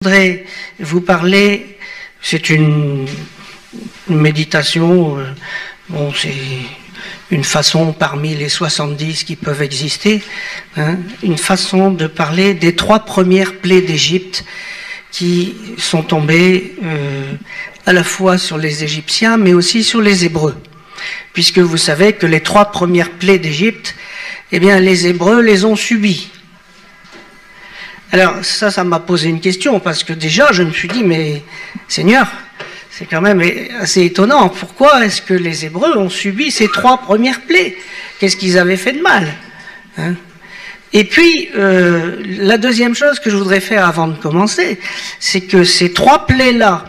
Je voudrais vous parler, c'est une méditation, bon, c'est une façon parmi les 70 qui peuvent exister, hein, une façon de parler des 3 premières plaies d'Égypte qui sont tombées à la fois sur les Égyptiens mais aussi sur les Hébreux. Puisque vous savez que les 3 premières plaies d'Égypte, eh bien les Hébreux les ont subies. Alors ça m'a posé une question, parce que déjà je me suis dit, mais Seigneur, c'est quand même assez étonnant, pourquoi est-ce que les Hébreux ont subi ces 3 premières plaies? Qu'est-ce qu'ils avaient fait de mal, hein? Et puis, la deuxième chose que je voudrais faire avant de commencer, c'est que ces 3 plaies-là,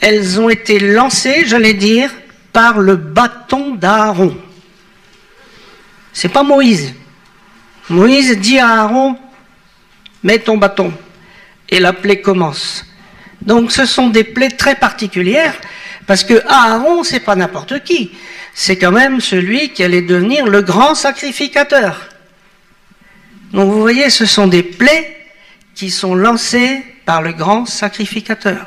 elles ont été lancées, j'allais dire, par le bâton d'Aaron. C'est pas Moïse. Moïse dit à Aaron, mets ton bâton, et la plaie commence. Donc ce sont des plaies très particulières, parce que Aaron, c'est pas n'importe qui, c'est quand même celui qui allait devenir le grand sacrificateur. Donc vous voyez, ce sont des plaies qui sont lancées par le grand sacrificateur.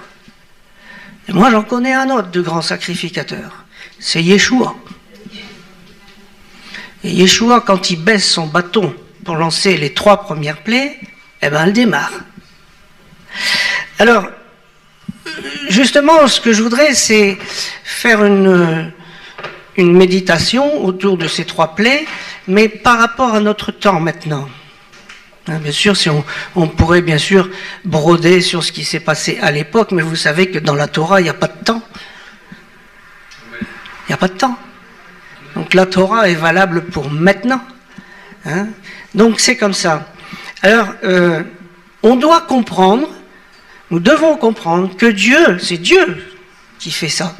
Et moi j'en connais un autre de grand sacrificateur, c'est Yeshua. Et Yeshua, quand il baisse son bâton pour lancer les 3 premières plaies, eh ben elle démarre. Alors, justement, ce que je voudrais, c'est faire une méditation autour de ces 3 plaies, mais par rapport à notre temps maintenant. Bien sûr, si on pourrait bien sûr broder sur ce qui s'est passé à l'époque, mais vous savez que dans la Torah, il n'y a pas de temps. Il n'y a pas de temps. Donc la Torah est valable pour maintenant. Hein? Donc c'est comme ça. Alors, on doit comprendre, nous devons comprendre que Dieu, c'est Dieu qui fait ça,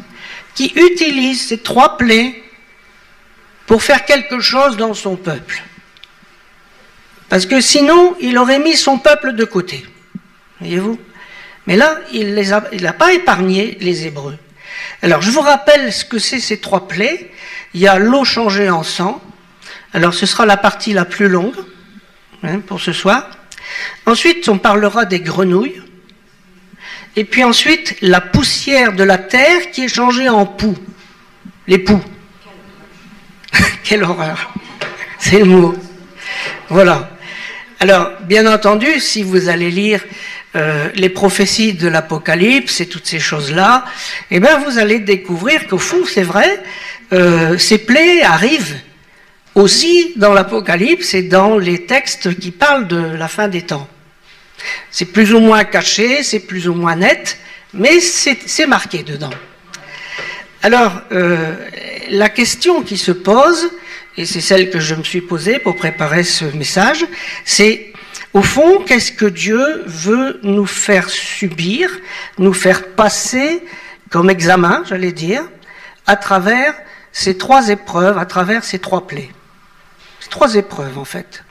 qui utilise ces 3 plaies pour faire quelque chose dans son peuple. Parce que sinon, il aurait mis son peuple de côté. Voyez-vous? Mais là, il n'a pas épargné les Hébreux. Alors, je vous rappelle ce que c'est ces 3 plaies. Il y a l'eau changée en sang. Alors, ce sera la partie la plus longue, hein, pour ce soir. Ensuite, on parlera des grenouilles. Et puis ensuite, la poussière de la terre qui est changée en poux. Les poux. Quelle horreur. C'est le mot. Voilà. Alors, bien entendu, si vous allez lire les prophéties de l'Apocalypse et toutes ces choses-là, eh bien, vous allez découvrir qu'au fond, c'est vrai, ces plaies arrivent aussi dans l'Apocalypse et dans les textes qui parlent de la fin des temps. C'est plus ou moins caché, c'est plus ou moins net, mais c'est marqué dedans. Alors, la question qui se pose, et c'est celle que je me suis posée pour préparer ce message, c'est, au fond, qu'est-ce que Dieu veut nous faire subir, nous faire passer comme examen, j'allais dire, à travers ces 3 épreuves, à travers ces 3 plaies. Ces 3 épreuves, en fait.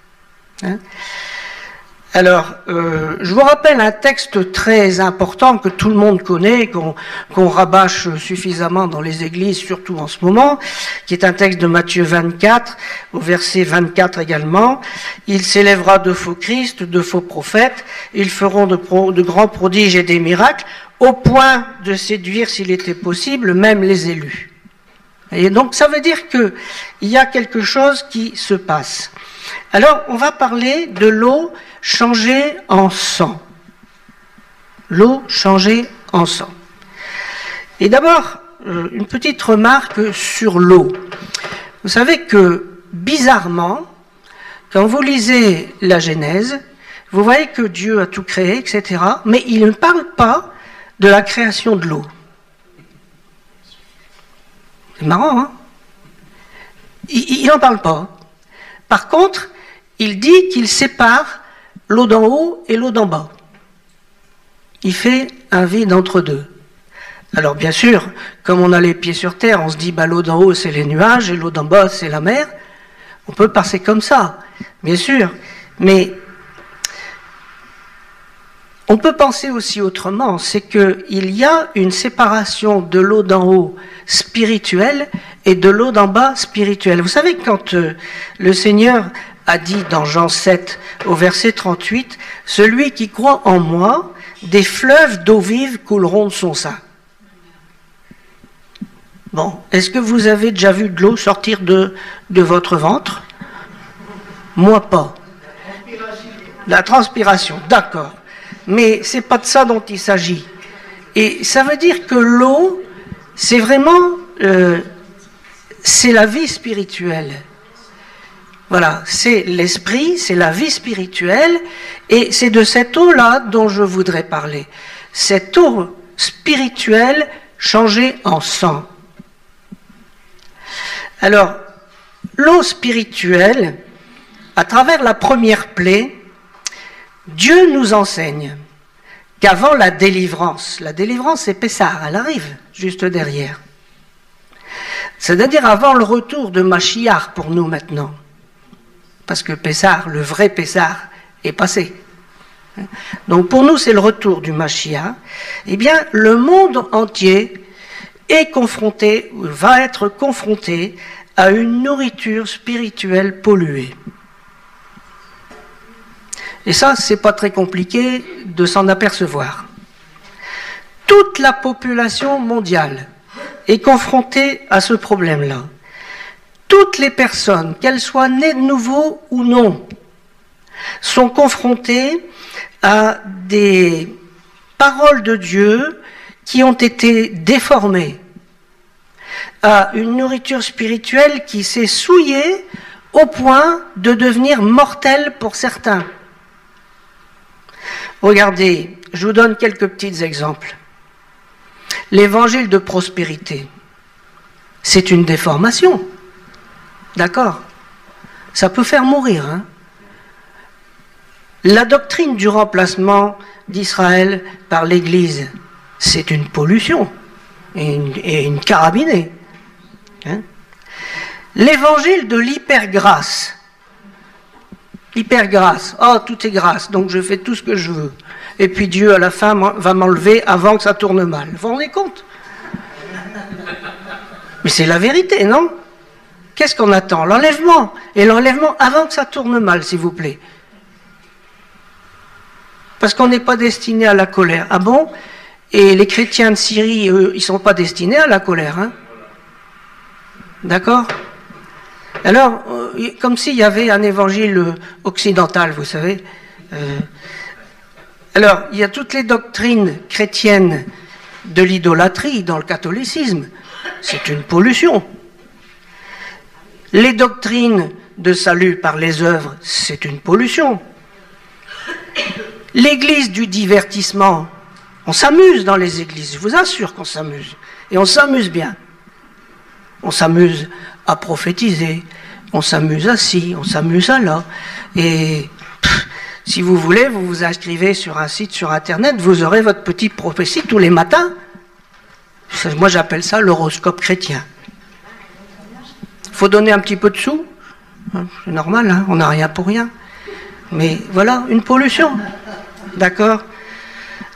Hein? Alors, je vous rappelle un texte très important que tout le monde connaît, qu'on rabâche suffisamment dans les églises, surtout en ce moment, qui est un texte de Matthieu 24, au verset 24 également. « Il s'élèvera de faux Christ, de faux prophètes, ils feront de grands prodiges et des miracles, au point de séduire, s'il était possible, même les élus. » Et donc, ça veut dire qu'il y a quelque chose qui se passe. Alors, on va parler de l'eau changée en sang. L'eau changée en sang. Et d'abord, une petite remarque sur l'eau. Vous savez que, bizarrement, quand vous lisez la Genèse, vous voyez que Dieu a tout créé, etc., mais il ne parle pas de la création de l'eau. C'est marrant, hein? Il n'en parle pas. Par contre, il dit qu'il sépare l'eau d'en haut et l'eau d'en bas. Il fait un vide entre deux. Alors bien sûr, comme on a les pieds sur terre, on se dit l'eau d'en haut c'est les nuages et l'eau d'en bas c'est la mer. On peut passer comme ça, bien sûr. Mais on peut penser aussi autrement, c'est qu'il y a une séparation de l'eau d'en haut spirituelle et de l'eau d'en bas spirituelle. Vous savez, quand le Seigneur a dit dans Jean 7 au verset 38, « Celui qui croit en moi, des fleuves d'eau vive couleront de son sein. » Bon, est-ce que vous avez déjà vu de l'eau sortir de votre ventre? Moi pas. La transpiration, d'accord. Mais c'est pas de ça dont il s'agit. Et ça veut dire que l'eau, c'est vraiment, c'est la vie spirituelle. Voilà, c'est l'esprit, c'est la vie spirituelle, et c'est de cette eau-là dont je voudrais parler. Cette eau spirituelle changée en sang. Alors, l'eau spirituelle, à travers la première plaie, Dieu nous enseigne qu'avant la délivrance c'est Pessah, elle arrive juste derrière. C'est-à-dire avant le retour de Mashiach pour nous maintenant. Parce que Pessah, le vrai Pessah, est passé. Donc pour nous, c'est le retour du Mashiach. Eh bien, le monde entier est confronté, ou va être confronté à une nourriture spirituelle polluée. Et ça, c'est pas très compliqué de s'en apercevoir. Toute la population mondiale est confrontée à ce problème-là. Toutes les personnes, qu'elles soient nées de nouveau ou non, sont confrontées à des paroles de Dieu qui ont été déformées, à une nourriture spirituelle qui s'est souillée au point de devenir mortelle pour certains. Regardez, je vous donne quelques petits exemples. L'évangile de prospérité, c'est une déformation. D'accord? Ça peut faire mourir. Hein? La doctrine du remplacement d'Israël par l'Église, c'est une pollution et une carabinée. Hein? L'évangile de l'hypergrâce. Hypergrâce. Oh, tout est grâce, donc je fais tout ce que je veux. Et puis Dieu, à la fin, va m'enlever avant que ça tourne mal. Vous vous rendez compte? Mais c'est la vérité, non? Qu'est-ce qu'on attend? L'enlèvement. Et l'enlèvement avant que ça tourne mal, s'il vous plaît. Parce qu'on n'est pas destiné à la colère. Ah bon? Et les chrétiens de Syrie, eux, ils ne sont pas destinés à la colère. Hein? D'accord? Alors, comme s'il y avait un évangile occidental, vous savez. Alors, il y a toutes les doctrines chrétiennes de l'idolâtrie dans le catholicisme. C'est une pollution. Les doctrines de salut par les œuvres, c'est une pollution. L'église du divertissement, on s'amuse dans les églises, je vous assure qu'on s'amuse. Et on s'amuse bien. On s'amuse à prophétiser, on s'amuse à ci, on s'amuse à là. Et si vous voulez, vous vous inscrivez sur un site sur Internet, vous aurez votre petite prophétie tous les matins. Moi, j'appelle ça l'horoscope chrétien. Il faut donner un petit peu de sous. C'est normal, hein, on n'a rien pour rien. Mais voilà, une pollution. D'accord?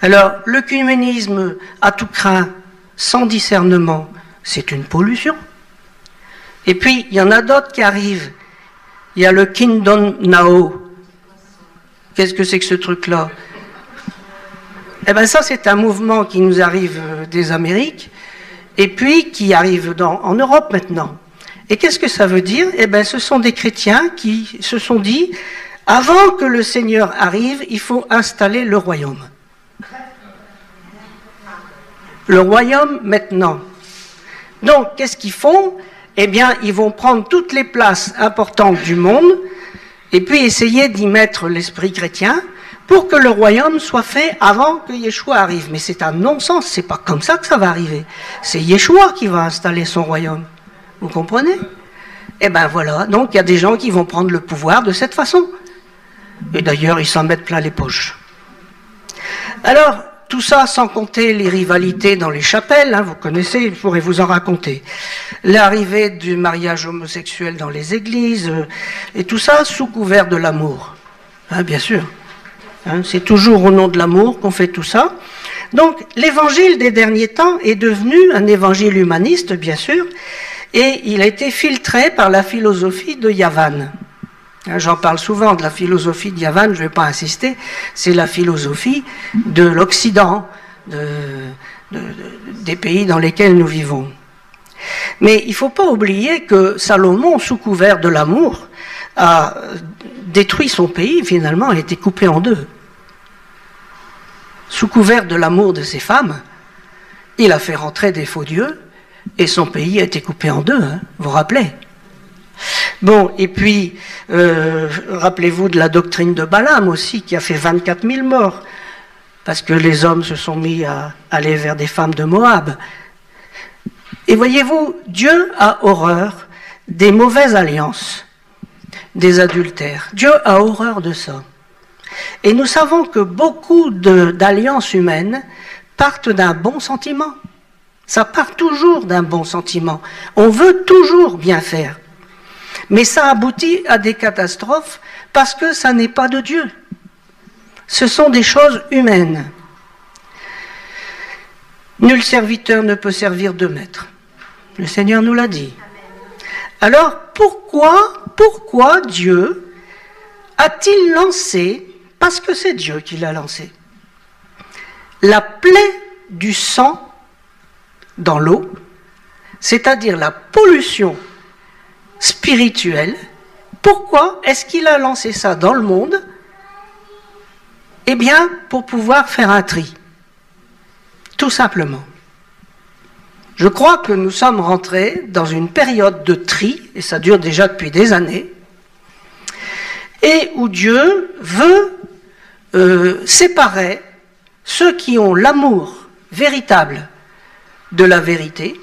Alors, l'œcuménisme à tout craint, sans discernement, c'est une pollution. Et puis, il y en a d'autres qui arrivent. Il y a le Kingdom Now. Qu'est-ce que c'est que ce truc-là? Eh bien, ça, c'est un mouvement qui nous arrive des Amériques, et puis qui arrive en Europe maintenant. Et qu'est-ce que ça veut dire? Eh bien, ce sont des chrétiens qui se sont dit, avant que le Seigneur arrive, il faut installer le royaume. Le royaume maintenant. Donc, qu'est-ce qu'ils font? Eh bien, ils vont prendre toutes les places importantes du monde et puis essayer d'y mettre l'esprit chrétien pour que le royaume soit fait avant que Yeshua arrive. Mais c'est un non-sens, c'est pas comme ça que ça va arriver. C'est Yeshua qui va installer son royaume. Vous comprenez? Eh bien voilà, donc il y a des gens qui vont prendre le pouvoir de cette façon. Et d'ailleurs, ils s'en mettent plein les poches. Alors, tout ça sans compter les rivalités dans les chapelles, hein, vous connaissez, je pourrais vous en raconter. L'arrivée du mariage homosexuel dans les églises, et tout ça sous couvert de l'amour. Hein, bien sûr. Hein, c'est toujours au nom de l'amour qu'on fait tout ça. Donc, l'évangile des derniers temps est devenu un évangile humaniste, bien sûr, et il a été filtré par la philosophie de Yavan. J'en parle souvent de la philosophie de Yavan, je ne vais pas insister, c'est la philosophie de l'Occident, des pays dans lesquels nous vivons. Mais il ne faut pas oublier que Salomon, sous couvert de l'amour, a détruit son pays, finalement, a été coupé en deux. Sous couvert de l'amour de ses femmes, il a fait rentrer des faux dieux, et son pays a été coupé en deux, hein, vous vous rappelez? Bon, et puis, rappelez-vous de la doctrine de Balaam aussi, qui a fait 24 000 morts, parce que les hommes se sont mis à aller vers des femmes de Moab. Et voyez-vous, Dieu a horreur des mauvaises alliances, des adultères. Dieu a horreur de ça. Et nous savons que beaucoup d'alliances humaines partent d'un bon sentiment. Ça part toujours d'un bon sentiment. On veut toujours bien faire. Mais ça aboutit à des catastrophes parce que ça n'est pas de Dieu. Ce sont des choses humaines. Nul serviteur ne peut servir deux maîtres. Le Seigneur nous l'a dit. Alors pourquoi Dieu a-t-il lancé, parce que c'est Dieu qui l'a lancé, la plaie du sang dans l'eau, c'est-à-dire la pollution spirituelle? Pourquoi est-ce qu'il a lancé ça dans le monde? Eh bien, pour pouvoir faire un tri. Tout simplement. Je crois que nous sommes rentrés dans une période de tri, et ça dure déjà depuis des années, et où Dieu veut séparer ceux qui ont l'amour véritable de la vérité,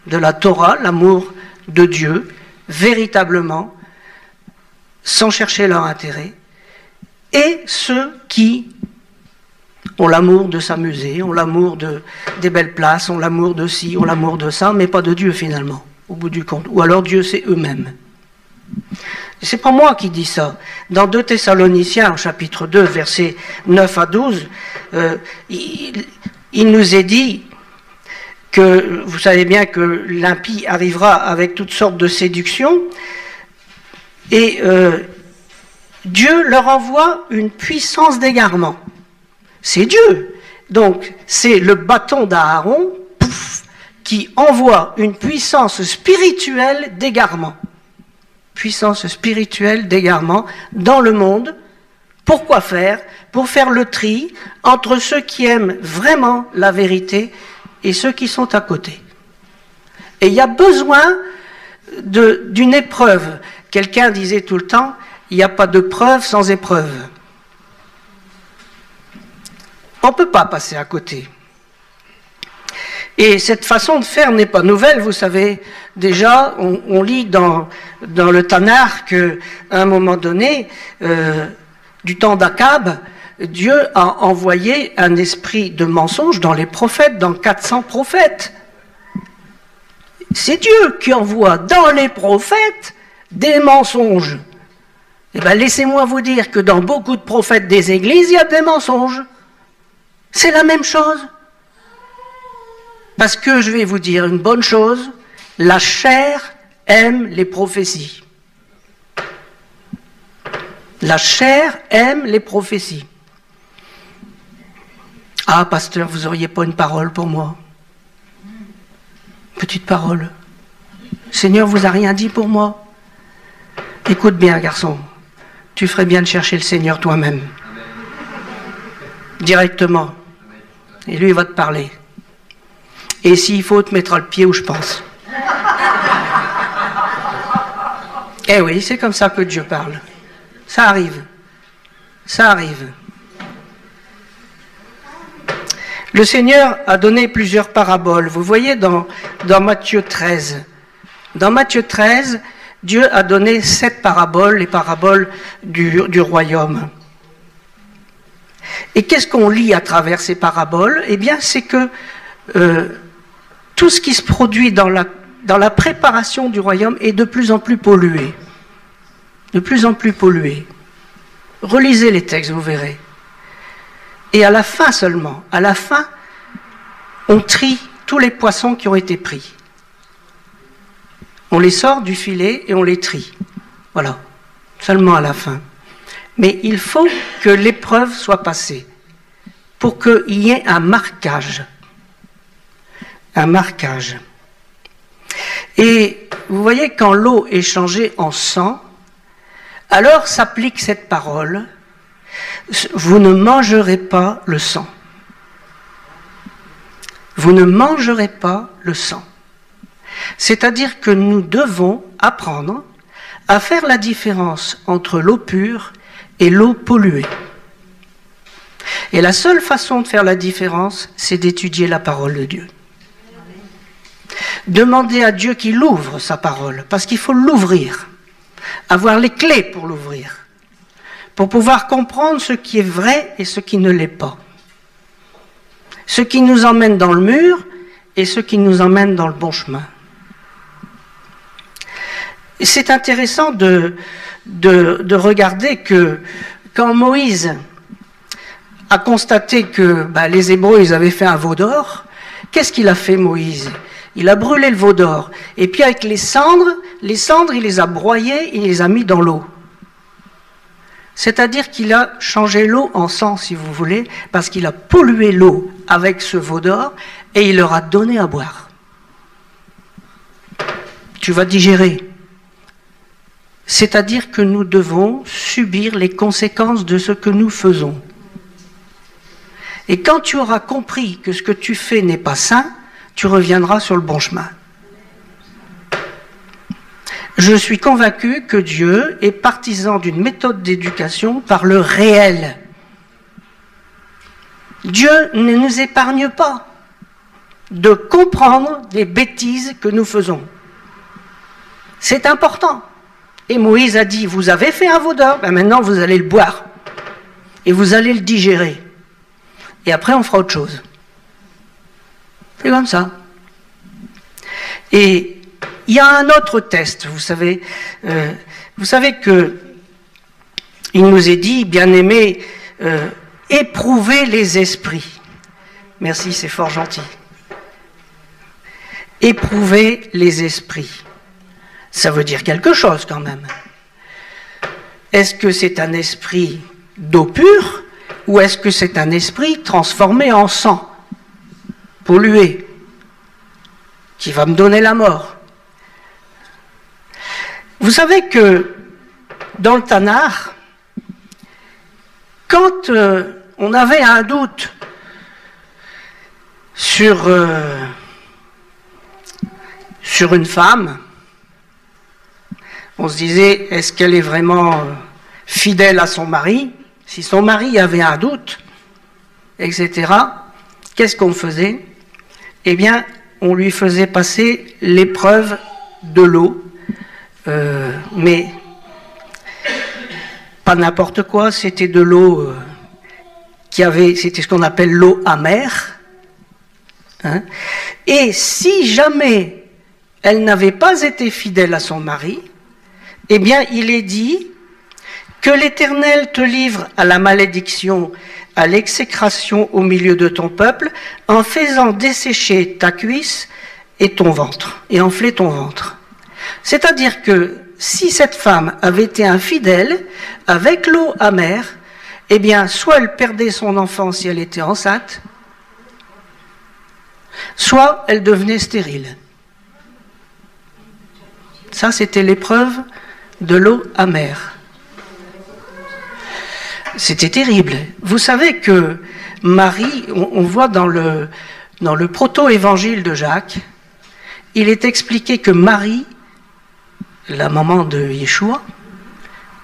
de la Torah, l'amour de Dieu, véritablement, sans chercher leur intérêt, et ceux qui ont l'amour de s'amuser, ont l'amour des belles places, ont l'amour de ci, ont l'amour de ça, mais pas de Dieu finalement, au bout du compte. Ou alors Dieu, c'est eux-mêmes. C'est pas moi qui dis ça. Dans 2 Thessaloniciens, au chapitre 2, versets 9 à 12, il nous est dit que, vous savez bien que l'impie arrivera avec toutes sortes de séductions, et Dieu leur envoie une puissance d'égarement. C'est Dieu. Donc, c'est le bâton d'Aaron, qui envoie une puissance spirituelle d'égarement. Puissance spirituelle d'égarement dans le monde. Pourquoi faire? Pour faire le tri entre ceux qui aiment vraiment la vérité et ceux qui sont à côté. Et il y a besoin d'une épreuve. Quelqu'un disait tout le temps, il n'y a pas de preuve sans épreuve. On ne peut pas passer à côté. Et cette façon de faire n'est pas nouvelle, vous savez. Déjà, on lit dans le Tanakh qu'à un moment donné, du temps d'Akab, Dieu a envoyé un esprit de mensonge dans les prophètes, dans 400 prophètes. C'est Dieu qui envoie dans les prophètes des mensonges. Eh bien, laissez-moi vous dire que dans beaucoup de prophètes des églises, il y a des mensonges. C'est la même chose. Parce que je vais vous dire une bonne chose, la chair aime les prophéties. La chair aime les prophéties. Ah, pasteur, vous n'auriez pas une parole pour moi? Petite parole. Le Seigneur vous a rien dit pour moi? Écoute bien, garçon. Tu ferais bien de chercher le Seigneur toi-même. Directement. Et lui, il va te parler. Et s'il faut, te mettra le pied où je pense. Eh oui, c'est comme ça que Dieu parle. Ça arrive. Ça arrive. Le Seigneur a donné plusieurs paraboles. Vous voyez dans Matthieu 13. Dans Matthieu 13, Dieu a donné 7 paraboles, les paraboles du royaume. Et qu'est-ce qu'on lit à travers ces paraboles? Eh bien, c'est que tout ce qui se produit dans la préparation du royaume est de plus en plus pollué. De plus en plus pollué. Relisez les textes, vous verrez. Et à la fin seulement, à la fin, on trie tous les poissons qui ont été pris. On les sort du filet et on les trie. Voilà. seulement à la fin. Mais il faut que l'épreuve soit passée pour qu'il y ait un marquage. Un marquage. Et vous voyez, quand l'eau est changée en sang, alors s'applique cette parole, vous ne mangerez pas le sang. Vous ne mangerez pas le sang. C'est-à-dire que nous devons apprendre à faire la différence entre l'eau pure et l'eau polluée. Et la seule façon de faire la différence, c'est d'étudier la parole de Dieu. Demandez à Dieu qu'il ouvre sa parole, parce qu'il faut l'ouvrir, avoir les clés pour l'ouvrir, pour pouvoir comprendre ce qui est vrai et ce qui ne l'est pas. Ce qui nous emmène dans le mur et ce qui nous emmène dans le bon chemin. Et c'est intéressant de regarder que quand Moïse a constaté que les Hébreux ils avaient fait un veau d'or, qu'est-ce qu'il a fait Moïse? Il a brûlé le veau d'or. Et puis avec les cendres, il les a broyées, il les a mis dans l'eau. C'est-à-dire qu'il a changé l'eau en sang, si vous voulez, parce qu'il a pollué l'eau avec ce veau d'or et il leur a donné à boire. Tu vas digérer. C'est-à-dire que nous devons subir les conséquences de ce que nous faisons. Et quand tu auras compris que ce que tu fais n'est pas sain, tu reviendras sur le bon chemin. Je suis convaincu que Dieu est partisan d'une méthode d'éducation par le réel. Dieu ne nous épargne pas de comprendre les bêtises que nous faisons. C'est important. Et Moïse a dit, vous avez fait un veau d'or, maintenant vous allez le boire. Et vous allez le digérer. Et après on fera autre chose. C'est comme ça. Et il y a un autre test, vous savez que il nous est dit, bien-aimés, éprouvez les esprits. Merci, c'est fort gentil. Éprouvez les esprits. Ça veut dire quelque chose quand même. Est-ce que c'est un esprit d'eau pure ou est-ce que c'est un esprit transformé en sang, pollué, qui va me donner la mort? Vous savez que dans le Tanakh, quand on avait un doute sur une femme, on se disait, est-ce qu'elle est vraiment fidèle à son mari? Si son mari avait un doute, etc., qu'est-ce qu'on faisait? Eh bien, on lui faisait passer l'épreuve de l'eau, mais pas n'importe quoi, c'était de l'eau c'était ce qu'on appelle l'eau amère. Hein. Et si jamais elle n'avait pas été fidèle à son mari, eh bien, il est dit que l'Éternel te livre à la malédiction, à l'exécration au milieu de ton peuple, en faisant dessécher ta cuisse et ton ventre, et enfler ton ventre. C'est-à-dire que si cette femme avait été infidèle avec l'eau amère, eh bien, soit elle perdait son enfant si elle était enceinte, soit elle devenait stérile. Ça, c'était l'épreuve de l'eau amère. C'était terrible. Vous savez que Marie, on voit dans le proto-évangile de Jacques, il est expliqué que Marie, la maman de Yeshua,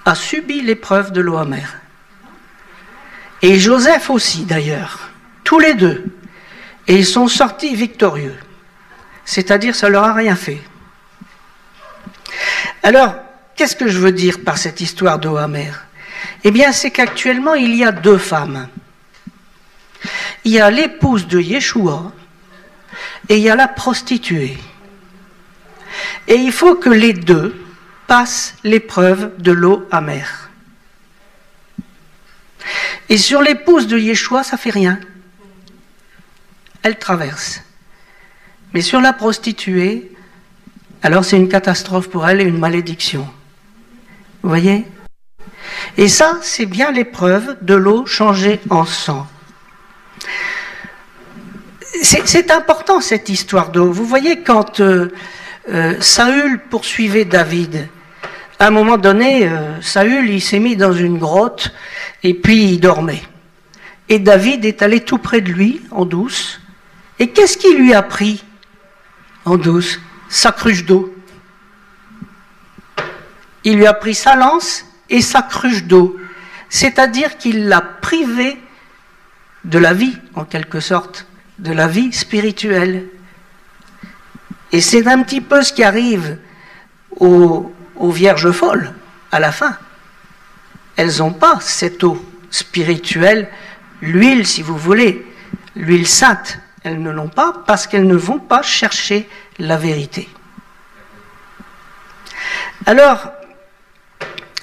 a subi l'épreuve de l'eau amère. Et Joseph aussi d'ailleurs, tous les deux. Et ils sont sortis victorieux. C'est-à-dire, ça leur a rien fait. Alors, qu'est-ce que je veux dire par cette histoire d'eau amère? Eh bien, c'est qu'actuellement, il y a deux femmes. Il y a l'épouse de Yeshua et il y a la prostituée. Et il faut que les deux passent l'épreuve de l'eau amère. Et sur l'épouse de Yeshua, ça fait rien. Elle traverse. Mais sur la prostituée, alors c'est une catastrophe pour elle et une malédiction. Vous voyez ? Et ça, c'est bien l'épreuve de l'eau changée en sang. C'est important cette histoire d'eau. Vous voyez, quand Saül poursuivait David, à un moment donné, Saül il s'est mis dans une grotte et puis il dormait. Et David est allé tout près de lui, en douce. Et qu'est-ce qu'il lui a pris en douce? Sa cruche d'eau. Il lui a pris sa lance et sa cruche d'eau. C'est-à-dire qu'il l'a privé de la vie, en quelque sorte, de la vie spirituelle. Et c'est un petit peu ce qui arrive aux vierges folles, à la fin. Elles n'ont pas cette eau spirituelle, l'huile, si vous voulez, l'huile sainte. Elles ne l'ont pas parce qu'elles ne vont pas chercher la vérité. Alors,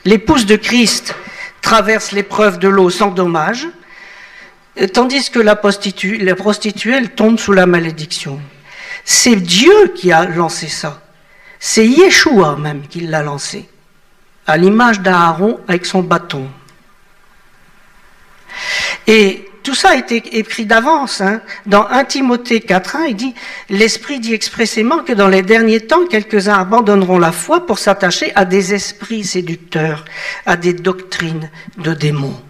l'épouse de Christ traverse l'épreuve de l'eau sans dommage, tandis que la prostituée, elle tombe sous la malédiction. C'est Dieu qui a lancé ça. C'est Yeshua même qui l'a lancé, à l'image d'Aaron avec son bâton. Et tout ça a été écrit d'avance. Dans 1 Timothée 4.1, il dit « L'Esprit dit expressément que dans les derniers temps, quelques-uns abandonneront la foi pour s'attacher à des esprits séducteurs, à des doctrines de démons. »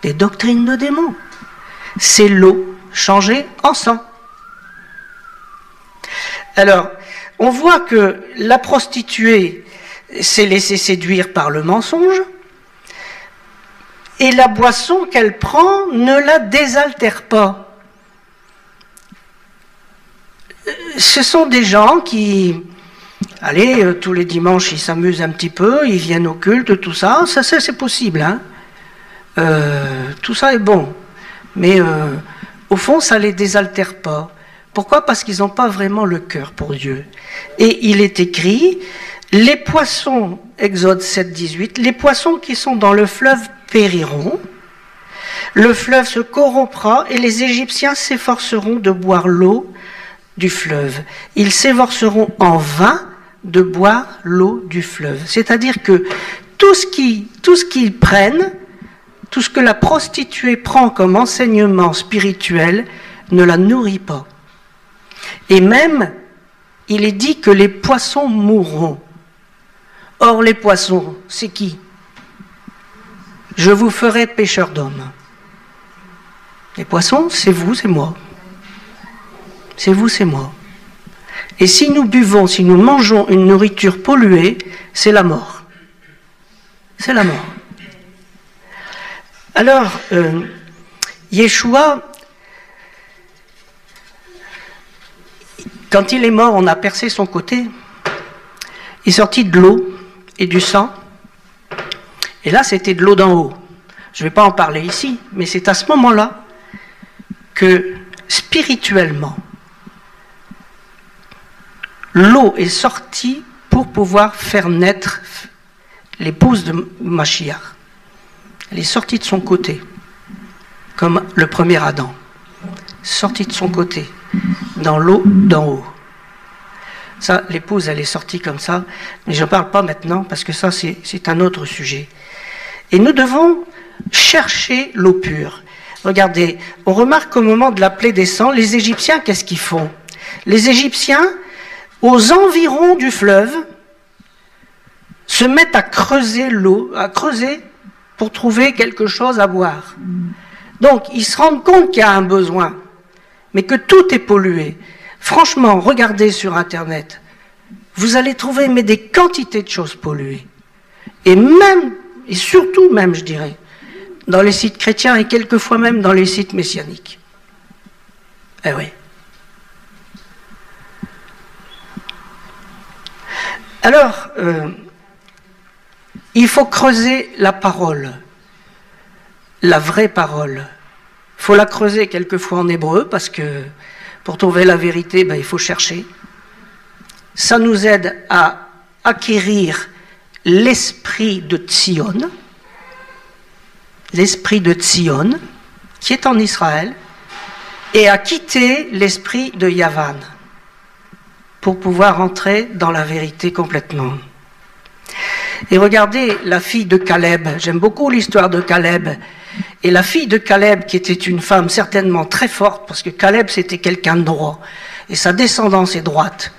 Des doctrines de démons. C'est l'eau changée en sang. Alors, on voit que la prostituée s'est laissée séduire par le mensonge, et la boisson qu'elle prend ne la désaltère pas. Ce sont des gens qui, allez, tous les dimanches, ils s'amusent un petit peu, ils viennent au culte, tout ça, ça c'est possible, tout ça est bon. Mais au fond, ça ne les désaltère pas. Pourquoi? Parce qu'ils n'ont pas vraiment le cœur pour Dieu. Et il est écrit, les poissons, Exode 7, 18, les poissons qui sont dans le fleuve périront, le fleuve se corrompra et les Égyptiens s'efforceront de boire l'eau du fleuve. Ils s'efforceront en vain de boire l'eau du fleuve. C'est-à-dire que tout ce qu'ils prennent, tout ce que la prostituée prend comme enseignement spirituel, ne la nourrit pas. Et même, il est dit que les poissons mourront. Or, les poissons, c'est qui? Je vous ferai pêcheurs d'hommes. Les poissons, c'est vous, c'est moi. C'est vous, c'est moi. Et si nous buvons, si nous mangeons une nourriture polluée, c'est la mort. C'est la mort. Alors, Yeshua, quand il est mort, on a percé son côté. Il est sorti de l'eau et du sang. Et là, c'était de l'eau d'en haut. Je ne vais pas en parler ici, mais c'est à ce moment-là que, spirituellement, l'eau est sortie pour pouvoir faire naître l'épouse de Mashiach. Elle est sortie de son côté, comme le premier Adam. Sortie de son côté, dans l'eau d'en haut. Ça, l'épouse, elle est sortie comme ça, mais je ne parle pas maintenant, parce que ça, c'est un autre sujet. Et nous devons chercher l'eau pure. Regardez, on remarque qu'au moment de la plaie des sangs, les Égyptiens, qu'est-ce qu'ils font? Les Égyptiens, aux environs du fleuve, se mettent à creuser l'eau, à creuser pour trouver quelque chose à boire. Donc, ils se rendent compte qu'il y a un besoin, mais que tout est pollué. Franchement, regardez sur Internet, vous allez trouver mais des quantités de choses polluées. Et même, et surtout même, je dirais, dans les sites chrétiens et quelquefois même dans les sites messianiques. Eh oui. Alors, il faut creuser la parole, la vraie parole. Il faut la creuser quelquefois en hébreu, parce que pour trouver la vérité, il faut chercher. Ça nous aide à acquérir l'esprit de Tzion, qui est en Israël, et à quitter l'esprit de Yavan, pour pouvoir entrer dans la vérité complètement. Et regardez la fille de Caleb, j'aime beaucoup l'histoire de Caleb. Et la fille de Caleb, qui était une femme certainement très forte, parce que Caleb c'était quelqu'un de droit, et sa descendance est droite.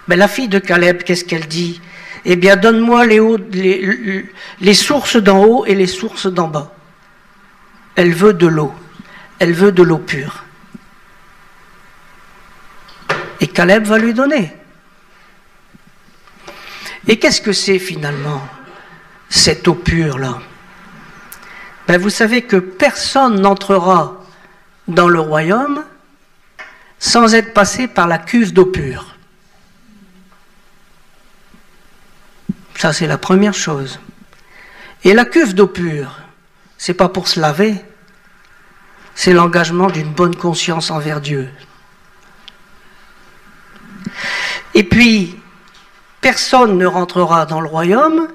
Mais la fille de Caleb, qu'est-ce qu'elle dit? Eh bien, donne-moi les sources d'en haut et les sources d'en bas. Elle veut de l'eau. Elle veut de l'eau pure. Et Caleb va lui donner. Et qu'est-ce que c'est finalement, cette eau pure-là? Ben, vous savez que personne n'entrera dans le royaume sans être passé par la cuve d'eau pure. Ça, c'est la première chose. Et la cuve d'eau pure, c'est pas pour se laver, c'est l'engagement d'une bonne conscience envers Dieu. Et puis, personne ne rentrera dans le royaume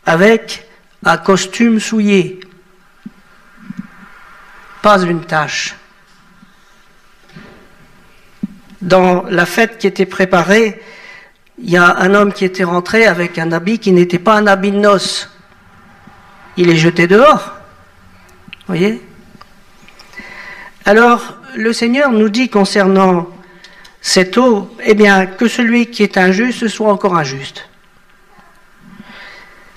avec un costume souillé. Pas une tache. Dans la fête qui était préparée, il y a un homme qui était rentré avec un habit qui n'était pas un habit de noces. Il est jeté dehors. Vous voyez? Alors, le Seigneur nous dit concernant cette eau, eh bien, que celui qui est injuste soit encore injuste.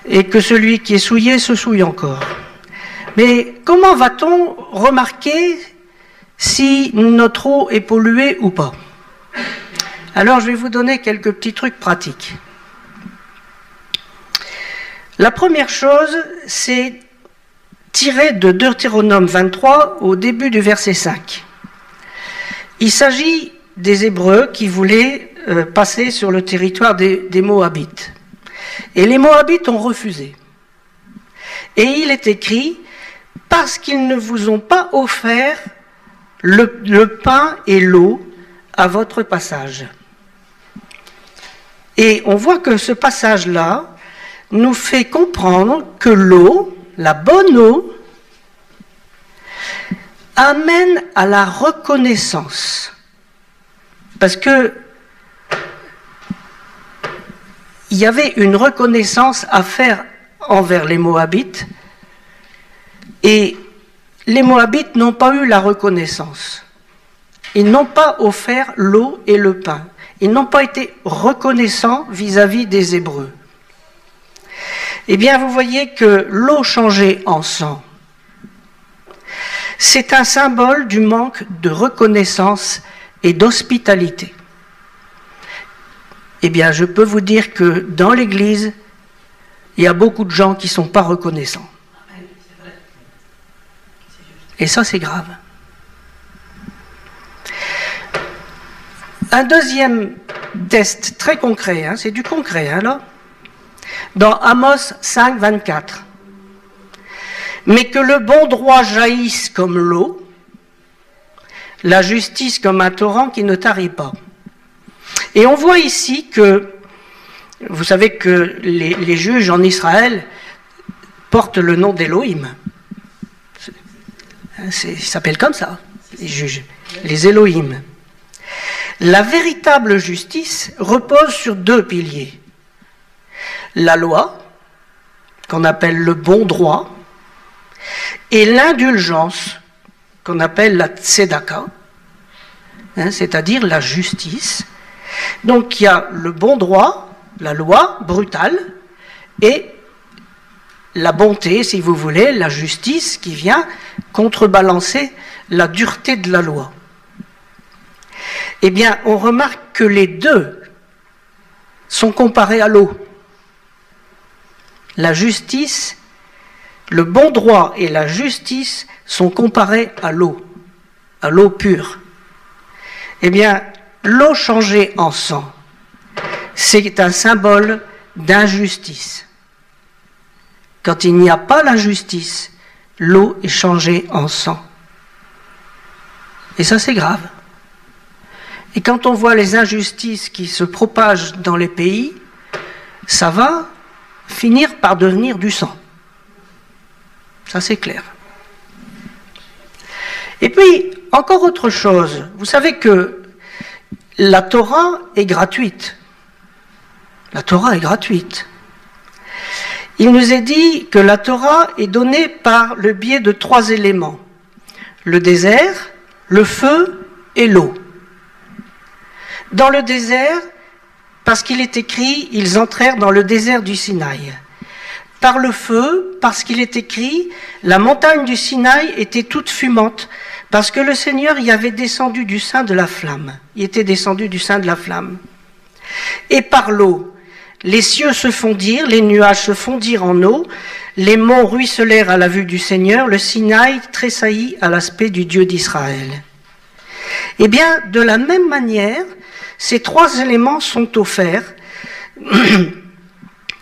Et que celui qui est souillé se souille encore. Mais comment va-t-on remarquer si notre eau est polluée ou pas? Alors, je vais vous donner quelques petits trucs pratiques. La première chose, c'est tiré de Deutéronome 23 au début du verset 5. Il s'agit des Hébreux qui voulaient passer sur le territoire des Moabites. Et les Moabites ont refusé. Et il est écrit, parce qu'ils ne vous ont pas offert le pain et l'eau à votre passage. Et on voit que ce passage-là nous fait comprendre que l'eau, la bonne eau, amène à la reconnaissance. Parce que il y avait une reconnaissance à faire envers les Moabites, et les Moabites n'ont pas eu la reconnaissance. Ils n'ont pas offert l'eau et le pain. Ils n'ont pas été reconnaissants vis-à-vis des Hébreux. Eh bien, vous voyez que l'eau changée en sang, c'est un symbole du manque de reconnaissance et d'hospitalité. Eh bien, je peux vous dire que dans l'Église, il y a beaucoup de gens qui ne sont pas reconnaissants. Et ça, c'est grave. Un deuxième test très concret, hein, c'est du concret, hein, là, dans Amos 5, 24. Mais que le bon droit jaillisse comme l'eau, la justice comme un torrent qui ne tarit pas. Et on voit ici que, vous savez que les juges en Israël portent le nom d'Élohim. Ils s'appellent comme ça, les juges, les Élohim. La véritable justice repose sur deux piliers. La loi, qu'on appelle le bon droit, et l'indulgence, qu'on appelle la tzedaka, hein, c'est-à-dire la justice. Donc il y a le bon droit, la loi brutale, et la bonté, si vous voulez, la justice qui vient contrebalancer la dureté de la loi. Eh bien, on remarque que les deux sont comparés à l'eau. La justice, le bon droit et la justice sont comparés à l'eau pure. Eh bien, l'eau changée en sang, c'est un symbole d'injustice. Quand il n'y a pas la justice, l'eau est changée en sang. Et ça, c'est grave. Et quand on voit les injustices qui se propagent dans les pays, ça va finir par devenir du sang. Ça, c'est clair. Et puis, encore autre chose. Vous savez que la Torah est gratuite. La Torah est gratuite. il nous est dit que la Torah est donnée par le biais de 3 éléments. Le désert, le feu et l'eau. Dans le désert, parce qu'il est écrit, ils entrèrent dans le désert du Sinaï. Par le feu, parce qu'il est écrit, la montagne du Sinaï était toute fumante, parce que le Seigneur y avait descendu du sein de la flamme. Il était descendu du sein de la flamme. Et par l'eau, les cieux se fondirent, les nuages se fondirent en eau, les monts ruisselèrent à la vue du Seigneur, le Sinaï tressaillit à l'aspect du Dieu d'Israël. Eh bien, de la même manière, ces 3 éléments sont offerts,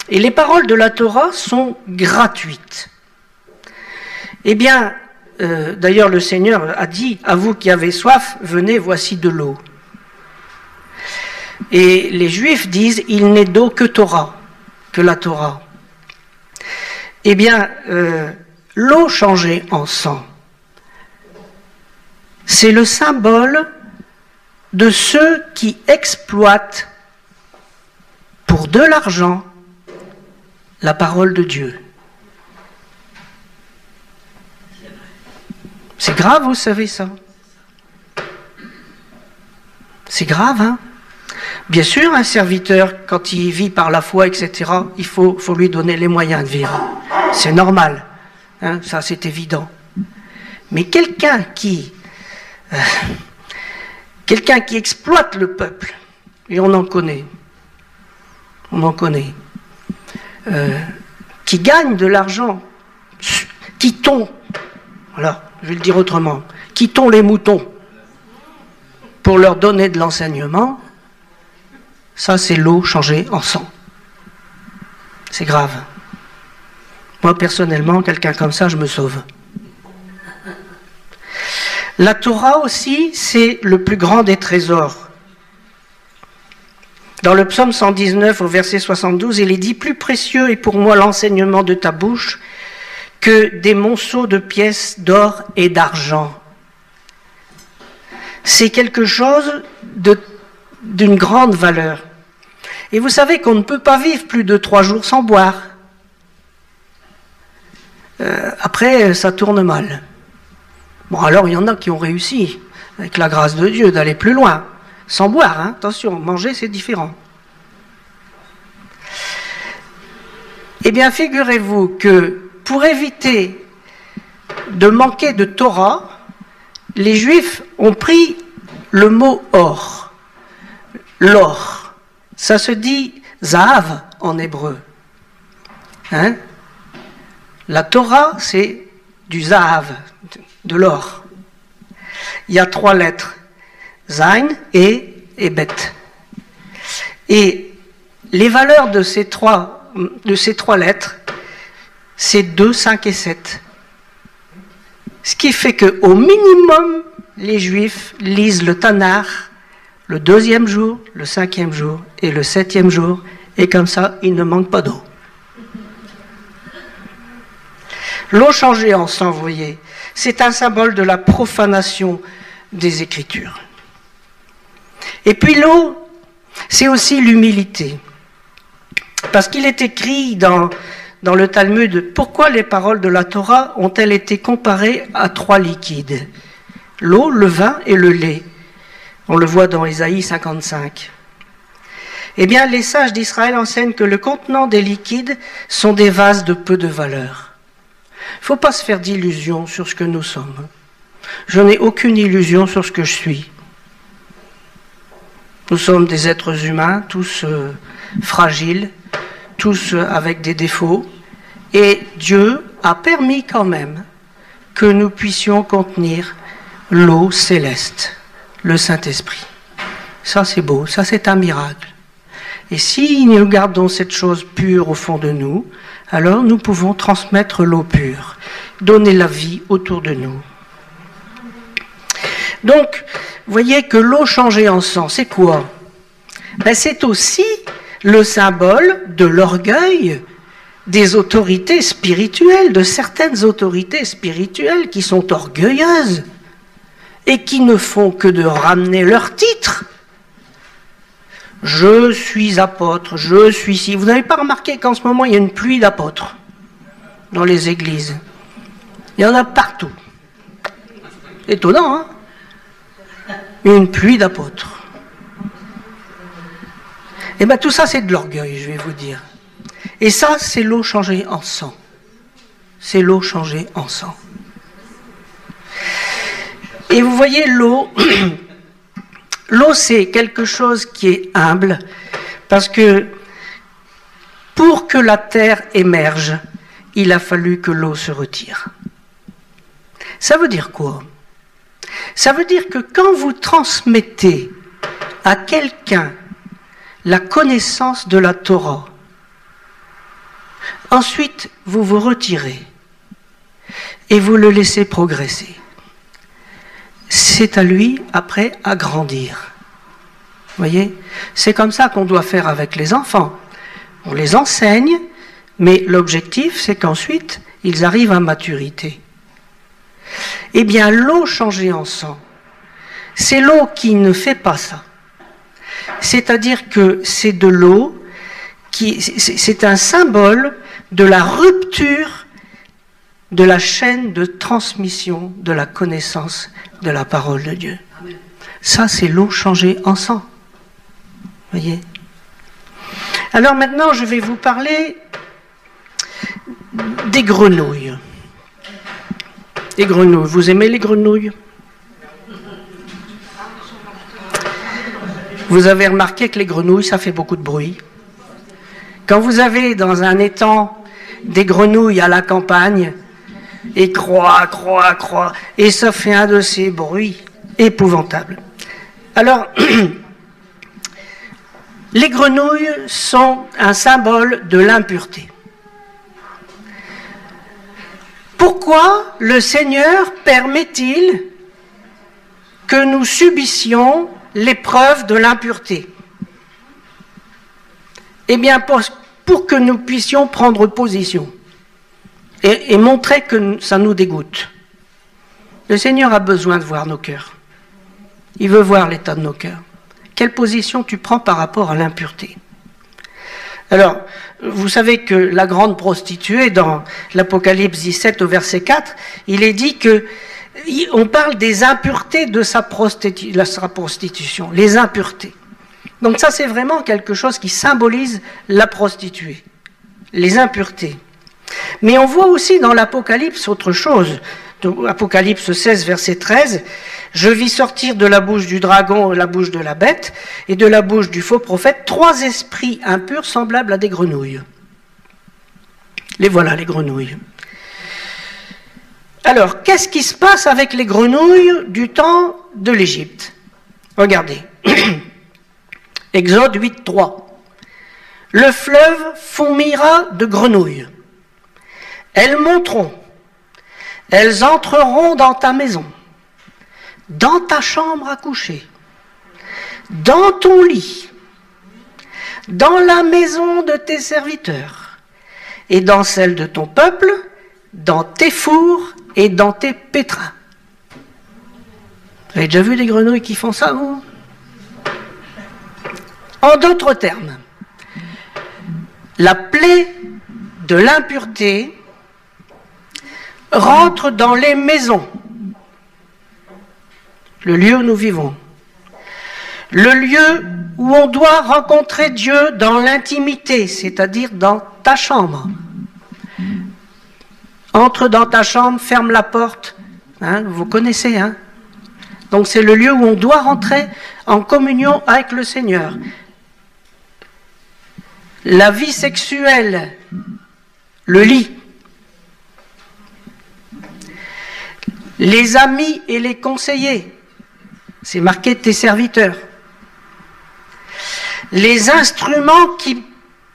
et les paroles de la Torah sont gratuites. Eh bien, d'ailleurs le Seigneur a dit, à vous qui avez soif, venez, voici de l'eau. Et les Juifs disent, il n'est d'eau que Torah, que la Torah. Eh bien, l'eau changée en sang, c'est le symbole de ceux qui exploitent pour de l'argent la parole de Dieu. C'est grave, vous savez ça. C'est grave, hein? Bien sûr, un serviteur, quand il vit par la foi, etc., il faut lui donner les moyens de vivre. C'est normal, hein, ça c'est évident. Mais quelqu'un qui exploite le peuple, et on en connaît, qui gagne de l'argent, qui tond, voilà, je vais le dire autrement, qui tond les moutons pour leur donner de l'enseignement, ça c'est l'eau changée en sang. C'est grave. Moi personnellement, quelqu'un comme ça, je me sauve. La Torah aussi, c'est le plus grand des trésors. Dans le psaume 119, au verset 72, il est dit « Plus précieux est pour moi l'enseignement de ta bouche que des monceaux de pièces d'or et d'argent. » C'est quelque chose d'une grande valeur. Et vous savez qu'on ne peut pas vivre plus de 3 jours sans boire. Après, ça tourne mal. Bon, alors il y en a qui ont réussi, avec la grâce de Dieu, d'aller plus loin. Sans boire, hein, attention, manger c'est différent. Eh bien, figurez-vous que pour éviter de manquer de Torah, les Juifs ont pris le mot or, l'or. Ça se dit zahav en hébreu. Hein? La Torah, c'est du zahav, de l'or. Il y a 3 lettres. Zain et Bet. Et les valeurs de ces trois lettres, c'est 2, 5 et 7. Ce qui fait qu'au minimum, les Juifs lisent le Tanakh le 2e jour, le 5e jour et le 7e jour, et comme ça, ils ne manquent pas d'eau. L'eau changée en sang, vous voyez, c'est un symbole de la profanation des Écritures. Et puis l'eau, c'est aussi l'humilité. Parce qu'il est écrit dans le Talmud, pourquoi les paroles de la Torah ont-elles été comparées à 3 liquides? L'eau, le vin et le lait. On le voit dans Ésaïe 55. Eh bien, les sages d'Israël enseignent que le contenant des liquides sont des vases de peu de valeur. Il ne faut pas se faire d'illusions sur ce que nous sommes. Je n'ai aucune illusion sur ce que je suis. Nous sommes des êtres humains, tous fragiles, tous avec des défauts, et Dieu a permis quand même que nous puissions contenir l'eau céleste, le Saint-Esprit. Ça c'est beau, ça c'est un miracle. Et si nous gardons cette chose pure au fond de nous, alors nous pouvons transmettre l'eau pure, donner la vie autour de nous. Donc, vous voyez que l'eau changée en sang, c'est quoi? Ben, c'est aussi le symbole de l'orgueil des autorités spirituelles, de certaines autorités spirituelles qui sont orgueilleuses et qui ne font que de ramener leur titre. Je suis apôtre, je suis ci. Vous n'avez pas remarqué qu'en ce moment, il y a une pluie d'apôtres dans les églises? Il y en a partout. Étonnant, hein? Une pluie d'apôtres. Et bien tout ça, c'est de l'orgueil, je vais vous dire. Et ça, c'est l'eau changée en sang. C'est l'eau changée en sang. Et vous voyez, l'eau, l'eau, c'est quelque chose qui est humble, parce que pour que la terre émerge, il a fallu que l'eau se retire. Ça veut dire quoi? Ça veut dire que quand vous transmettez à quelqu'un la connaissance de la Torah, ensuite vous vous retirez et vous le laissez progresser. C'est à lui, après, à grandir. Vous voyez? C'est comme ça qu'on doit faire avec les enfants. On les enseigne, mais l'objectif, c'est qu'ensuite, ils arrivent à maturité. Eh bien, l'eau changée en sang, c'est l'eau qui ne fait pas ça. C'est-à-dire que c'est de l'eau qui, c'est un symbole de la rupture de la chaîne de transmission de la connaissance de la parole de Dieu. Ça, c'est l'eau changée en sang. Vous voyez? Alors maintenant, je vais vous parler des grenouilles. Les grenouilles. Vous aimez les grenouilles? Vous avez remarqué que les grenouilles, ça fait beaucoup de bruit. Quand vous avez dans un étang des grenouilles à la campagne, et croix, et ça fait un de ces bruits épouvantables. Alors, les grenouilles sont un symbole de l'impureté. Pourquoi le Seigneur permet-il que nous subissions l'épreuve de l'impureté? Eh bien, pour que nous puissions prendre position et montrer que ça nous dégoûte. Le Seigneur a besoin de voir nos cœurs. Il veut voir l'état de nos cœurs. Quelle position tu prends par rapport à l'impureté? Alors, vous savez que la grande prostituée, dans l'Apocalypse 17 au verset 4, il est dit que on parle des impuretés de sa prostitution, les impuretés. Donc ça, c'est vraiment quelque chose qui symbolise la prostituée, les impuretés. Mais on voit aussi dans l'Apocalypse autre chose. Apocalypse 16, verset 13, « Je vis sortir de la bouche du dragon, la bouche de la bête, et de la bouche du faux prophète, 3 esprits impurs semblables à des grenouilles. » Les voilà, les grenouilles. Alors, qu'est-ce qui se passe avec les grenouilles du temps de l'Égypte? Regardez. Exode 8, 3. « Le fleuve fourmillera de grenouilles. Elles monteront. Elles entreront dans ta maison, dans ta chambre à coucher, dans ton lit, dans la maison de tes serviteurs, et dans celle de ton peuple, dans tes fours et dans tes pétrins. » Vous avez déjà vu des grenouilles qui font ça, vous? En d'autres termes, la plaie de l'impureté rentre dans les maisons, le lieu où nous vivons, le lieu où on doit rencontrer Dieu dans l'intimité, c'est-à-dire dans ta chambre. Entre dans ta chambre, ferme la porte, hein, vous connaissez, hein? Donc c'est le lieu où on doit rentrer en communion avec le Seigneur. La vie sexuelle, le lit, les amis et les conseillers, c'est marqué tes serviteurs. Les instruments qui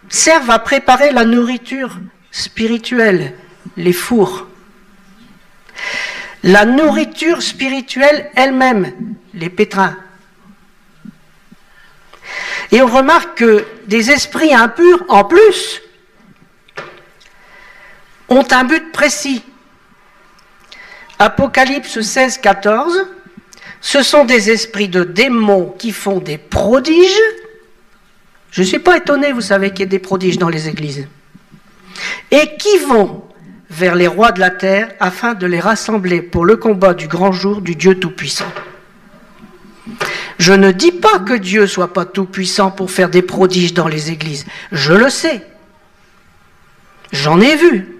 servent à préparer la nourriture spirituelle, les fours. La nourriture spirituelle elle-même, les pétrins. Et on remarque que des esprits impurs, en plus, ont un but précis. Apocalypse 16, 14, ce sont des esprits de démons qui font des prodiges Je ne suis pas étonné, vous savez, qu'il y ait des prodiges dans les églises. Et qui vont vers les rois de la terre afin de les rassembler pour le combat du grand jour du Dieu Tout-Puissant. Je ne dis pas que Dieu ne soit pas tout-puissant pour faire des prodiges dans les églises. Je le sais. J'en ai vu.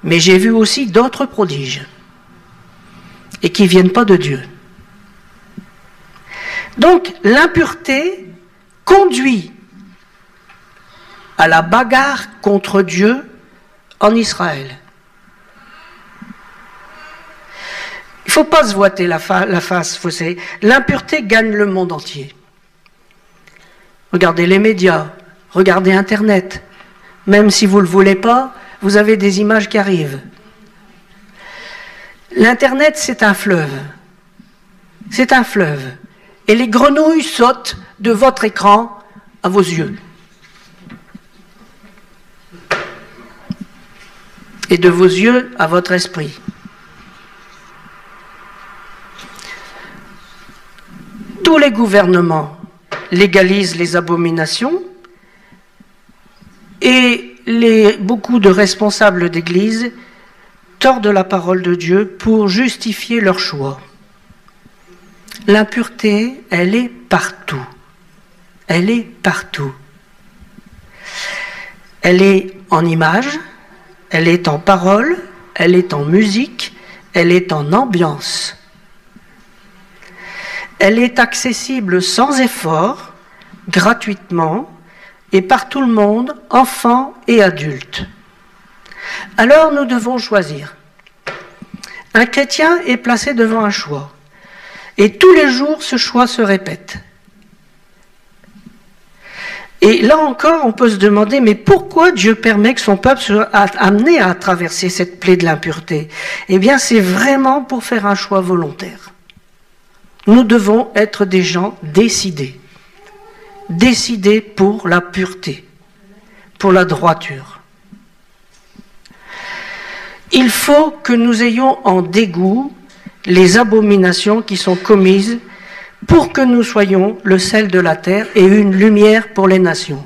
Mais j'ai vu aussi d'autres prodiges. Et qui ne viennent pas de Dieu. Donc, l'impureté conduit à la bagarre contre Dieu en Israël. Il ne faut pas se voiler la face. L'impureté gagne le monde entier. Regardez les médias, regardez Internet. Même si vous ne le voulez pas, vous avez des images qui arrivent. L'Internet, c'est un fleuve. C'est un fleuve. Et les grenouilles sautent de votre écran à vos yeux. Et de vos yeux à votre esprit. Tous les gouvernements légalisent les abominations et beaucoup de responsables d'église tordent la parole de Dieu pour justifier leur choix. L'impureté, elle est partout. Elle est partout. Elle est en images, elle est en paroles, elle est en musique, elle est en ambiance. Elle est accessible sans effort, gratuitement, et par tout le monde, enfants et adultes. Alors nous devons choisir. Un chrétien est placé devant un choix. Et tous les jours, ce choix se répète. Et là encore, on peut se demander, mais pourquoi Dieu permet que son peuple soit amené à traverser cette plaie de l'impureté? Eh bien, c'est vraiment pour faire un choix volontaire. Nous devons être des gens décidés. Décidés pour la pureté, pour la droiture. Il faut que nous ayons en dégoût les abominations qui sont commises pour que nous soyons le sel de la terre et une lumière pour les nations.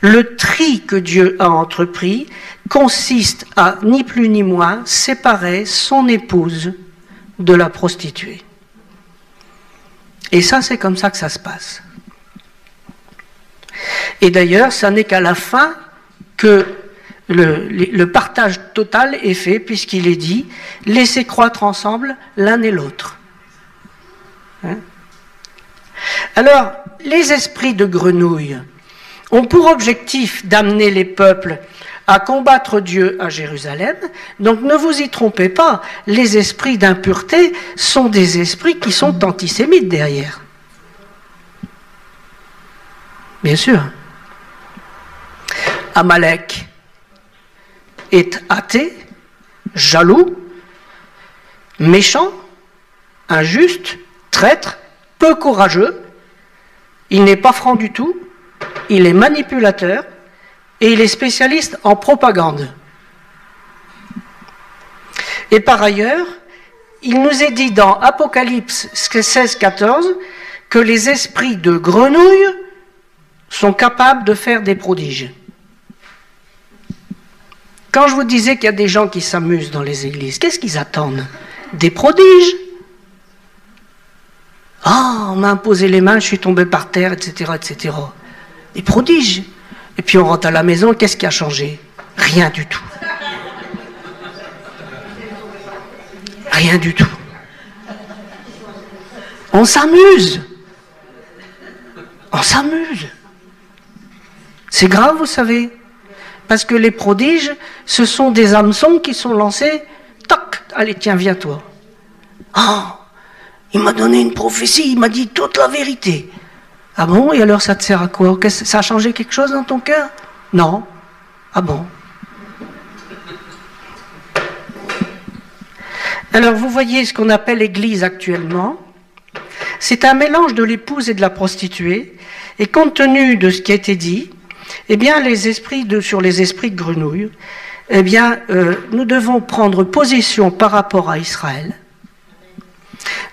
Le tri que Dieu a entrepris consiste à, ni plus ni moins, séparer son épouse de la prostituée. Et ça, c'est comme ça que ça se passe. Et d'ailleurs, ça n'est qu'à la fin que le partage total est fait, puisqu'il est dit « laissez croître ensemble l'un et l'autre ». Alors, les esprits de grenouille ont pour objectif d'amener les peuples à combattre Dieu à Jérusalem. Donc ne vous y trompez pas, les esprits d'impureté sont des esprits qui sont antisémites derrière. Bien sûr. Amalek est athée, jaloux, méchant, injuste, traître, peu courageux. Il n'est pas franc du tout, il est manipulateur, et il est spécialiste en propagande. Et par ailleurs, il nous est dit dans Apocalypse 16-14 que les esprits de grenouille sont capables de faire des prodiges. Quand je vous disais qu'il y a des gens qui s'amusent dans les églises, qu'est-ce qu'ils attendent? Des prodiges. Ah, on m'a imposé les mains, je suis tombé par terre, etc., etc. Des prodiges. Et puis on rentre à la maison, qu'est-ce qui a changé? Rien du tout. Rien du tout. On s'amuse. On s'amuse. C'est grave, vous savez. Parce que les prodiges, ce sont des hameçons qui sont lancés. Toc, allez, tiens, viens toi. Ah, il m'a donné une prophétie, il m'a dit toute la vérité. Ah bon, et alors ça te sert à quoi? Ça a changé quelque chose dans ton cœur? Non. Ah bon? Alors vous voyez ce qu'on appelle l'Église actuellement. C'est un mélange de l'épouse et de la prostituée. Et compte tenu de ce qui a été dit, eh bien sur les esprits de grenouille, eh bien nous devons prendre position par rapport à Israël.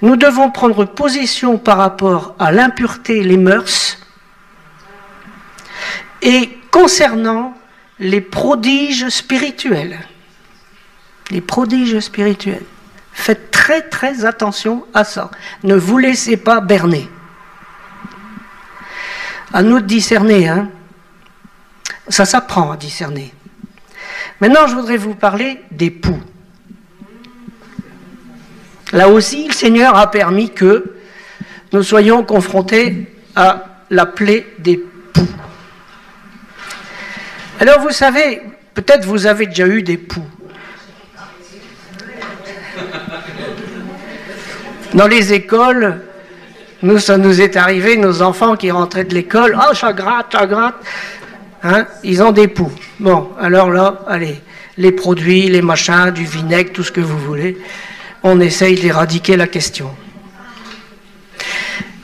Nous devons prendre position par rapport à l'impureté et les mœurs et concernant les prodiges spirituels. Les prodiges spirituels. Faites très très attention à ça. Ne vous laissez pas berner. À nous de discerner, hein. Ça s'apprend à discerner. Maintenant, je voudrais vous parler d'époux. Là aussi, le Seigneur a permis que nous soyons confrontés à la plaie des poux. Alors, vous savez, peut-être vous avez déjà eu des poux. Dans les écoles, ça nous est arrivé, nos enfants qui rentraient de l'école, « Oh, ça gratte, ça gratte !» Hein, ils ont des poux. Bon, alors là, allez, les produits, les machins, du vinaigre, tout ce que vous voulez, on essaye d'éradiquer la question.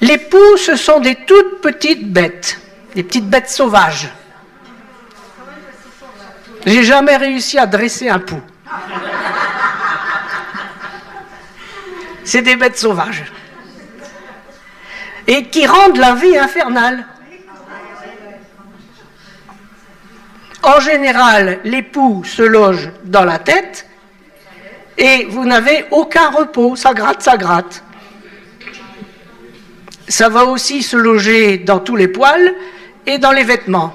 Les poux, ce sont des toutes petites bêtes, des petites bêtes sauvages. J'ai jamais réussi à dresser un pou. C'est des bêtes sauvages. Et qui rendent la vie infernale. En général, les poux se logent dans la tête et vous n'avez aucun repos, ça gratte, ça gratte. Ça va aussi se loger dans tous les poils et dans les vêtements.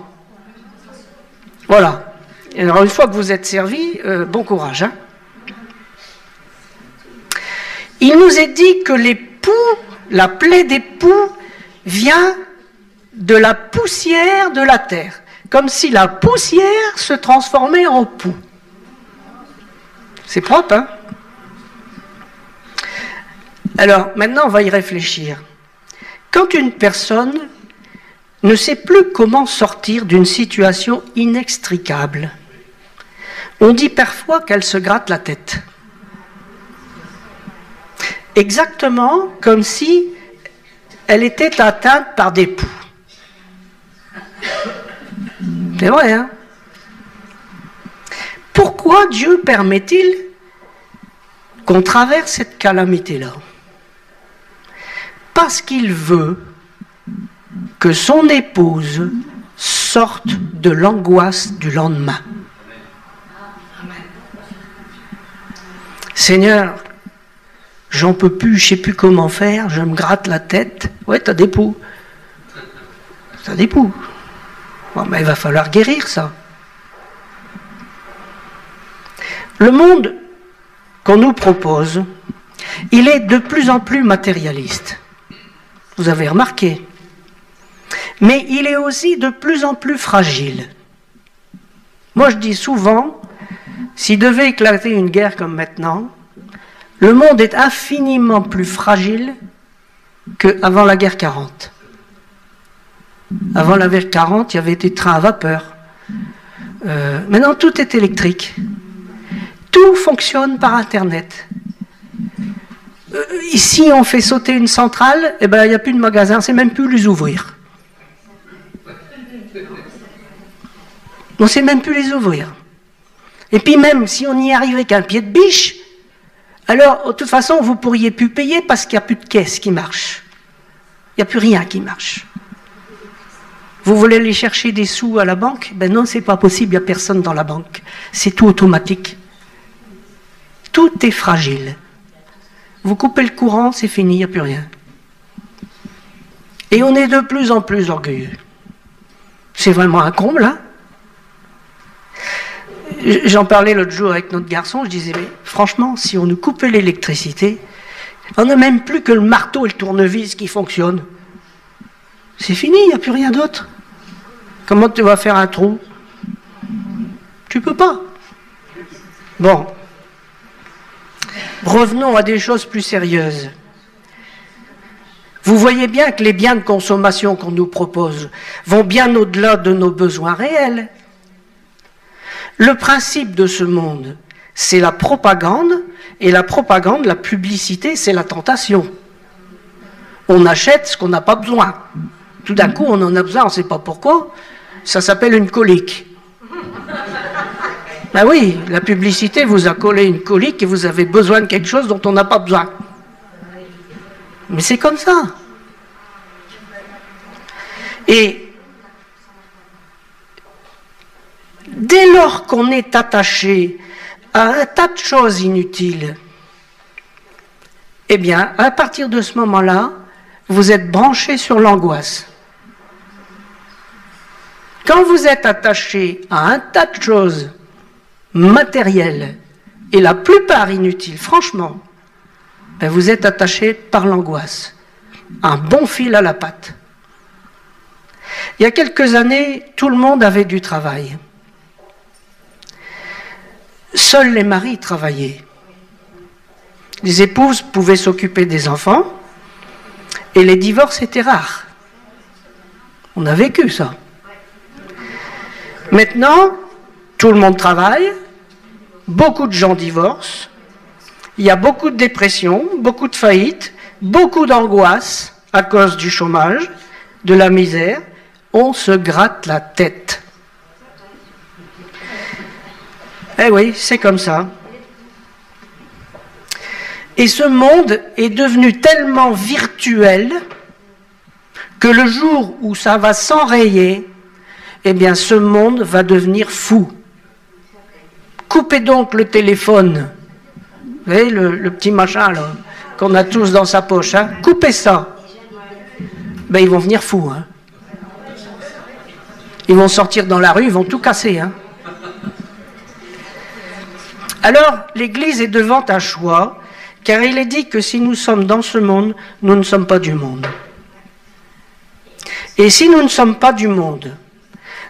Voilà. Et alors une fois que vous êtes servi, bon courage. Hein. Il nous est dit que les poux, la plaie des poux, vient de la poussière de la terre. Comme si la poussière se transformait en poux. C'est propre, hein? Alors, maintenant, on va y réfléchir. Quand une personne ne sait plus comment sortir d'une situation inextricable, on dit parfois qu'elle se gratte la tête. Exactement comme si elle était atteinte par des poux. C'est vrai, hein? Pourquoi Dieu permet-il qu'on traverse cette calamité-là? Parce qu'il veut que son épouse sorte de l'angoisse du lendemain. Seigneur, j'en peux plus, je sais plus comment faire, je me gratte la tête. Ouais, t'as des poux. T'as des poux. Bon, mais il va falloir guérir ça. Le monde qu'on nous propose, il est de plus en plus matérialiste. Vous avez remarqué. Mais il est aussi de plus en plus fragile. Moi, je dis souvent, s'il devait éclater une guerre comme maintenant, le monde est infiniment plus fragile qu'avant la guerre 40. Avant la guerre 40, il y avait des trains à vapeur. Maintenant, tout est électrique. Tout fonctionne par Internet. Ici, on fait sauter une centrale, et ben, il n'y a plus de magasins, on ne sait même plus les ouvrir. On ne sait même plus les ouvrir. Et puis même, si on y arrive avec un pied de biche, alors, de toute façon, vous ne pourriez plus payer parce qu'il n'y a plus de caisse qui marche. Il n'y a plus rien qui marche. Vous voulez aller chercher des sous à la banque? Ben non, ce n'est pas possible, il n'y a personne dans la banque. C'est tout automatique. Tout est fragile. Vous coupez le courant, c'est fini, il n'y a plus rien. Et on est de plus en plus orgueilleux. C'est vraiment un comble, hein? J'en parlais l'autre jour avec notre garçon, je disais, mais franchement, si on nous coupait l'électricité, on n'a même plus que le marteau et le tournevis qui fonctionnent. C'est fini, il n'y a plus rien d'autre. Comment tu vas faire un trou? Tu peux pas. Bon. Revenons à des choses plus sérieuses. Vous voyez bien que les biens de consommation qu'on nous propose vont bien au-delà de nos besoins réels. Le principe de ce monde, c'est la propagande, et la propagande, la publicité, c'est la tentation. On achète ce qu'on n'a pas besoin. Tout d'un coup, on en a besoin, on ne sait pas pourquoi. Ça s'appelle une colique. Ben oui, la publicité vous a collé une colique et vous avez besoin de quelque chose dont on n'a pas besoin. Mais c'est comme ça. Et dès lors qu'on est attaché à un tas de choses inutiles, eh bien, à partir de ce moment-là, vous êtes branché sur l'angoisse. Quand vous êtes attaché à un tas de choses matérielles, et la plupart inutiles, franchement, ben vous êtes attaché par l'angoisse. Un bon fil à la patte. Il y a quelques années, tout le monde avait du travail. Seuls les maris travaillaient. Les épouses pouvaient s'occuper des enfants et les divorces étaient rares. On a vécu ça. Maintenant, tout le monde travaille, beaucoup de gens divorcent, il y a beaucoup de dépression, beaucoup de faillites, beaucoup d'angoisse à cause du chômage, de la misère. On se gratte la tête. Eh oui, c'est comme ça. Et ce monde est devenu tellement virtuel que le jour où ça va s'enrayer, eh bien ce monde va devenir fou. Coupez donc le téléphone. Vous voyez, le petit machin là, qu'on a tous dans sa poche. Hein. Coupez ça. Ben, ils vont venir fous. Hein. Ils vont sortir dans la rue, ils vont tout casser. Hein. Alors, l'Église est devant un choix, car il est dit que si nous sommes dans ce monde, nous ne sommes pas du monde. Et si nous ne sommes pas du monde,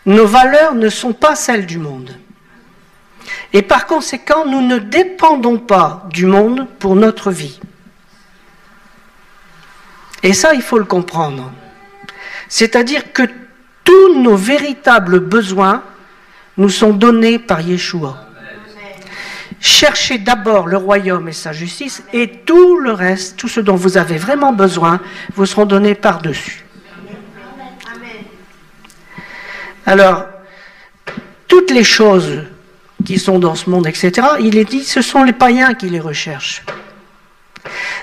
nos valeurs ne sont pas celles du monde. Et par conséquent, nous ne dépendons pas du monde pour notre vie. Et ça, il faut le comprendre. C'est-à-dire que tous nos véritables besoins nous sont donnés par Yeshua. Cherchez d'abord le royaume et sa justice, et tout le reste, tout ce dont vous avez vraiment besoin, vous seront donnés par-dessus. Alors, toutes les choses qui sont dans ce monde, etc., il est dit, ce sont les païens qui les recherchent.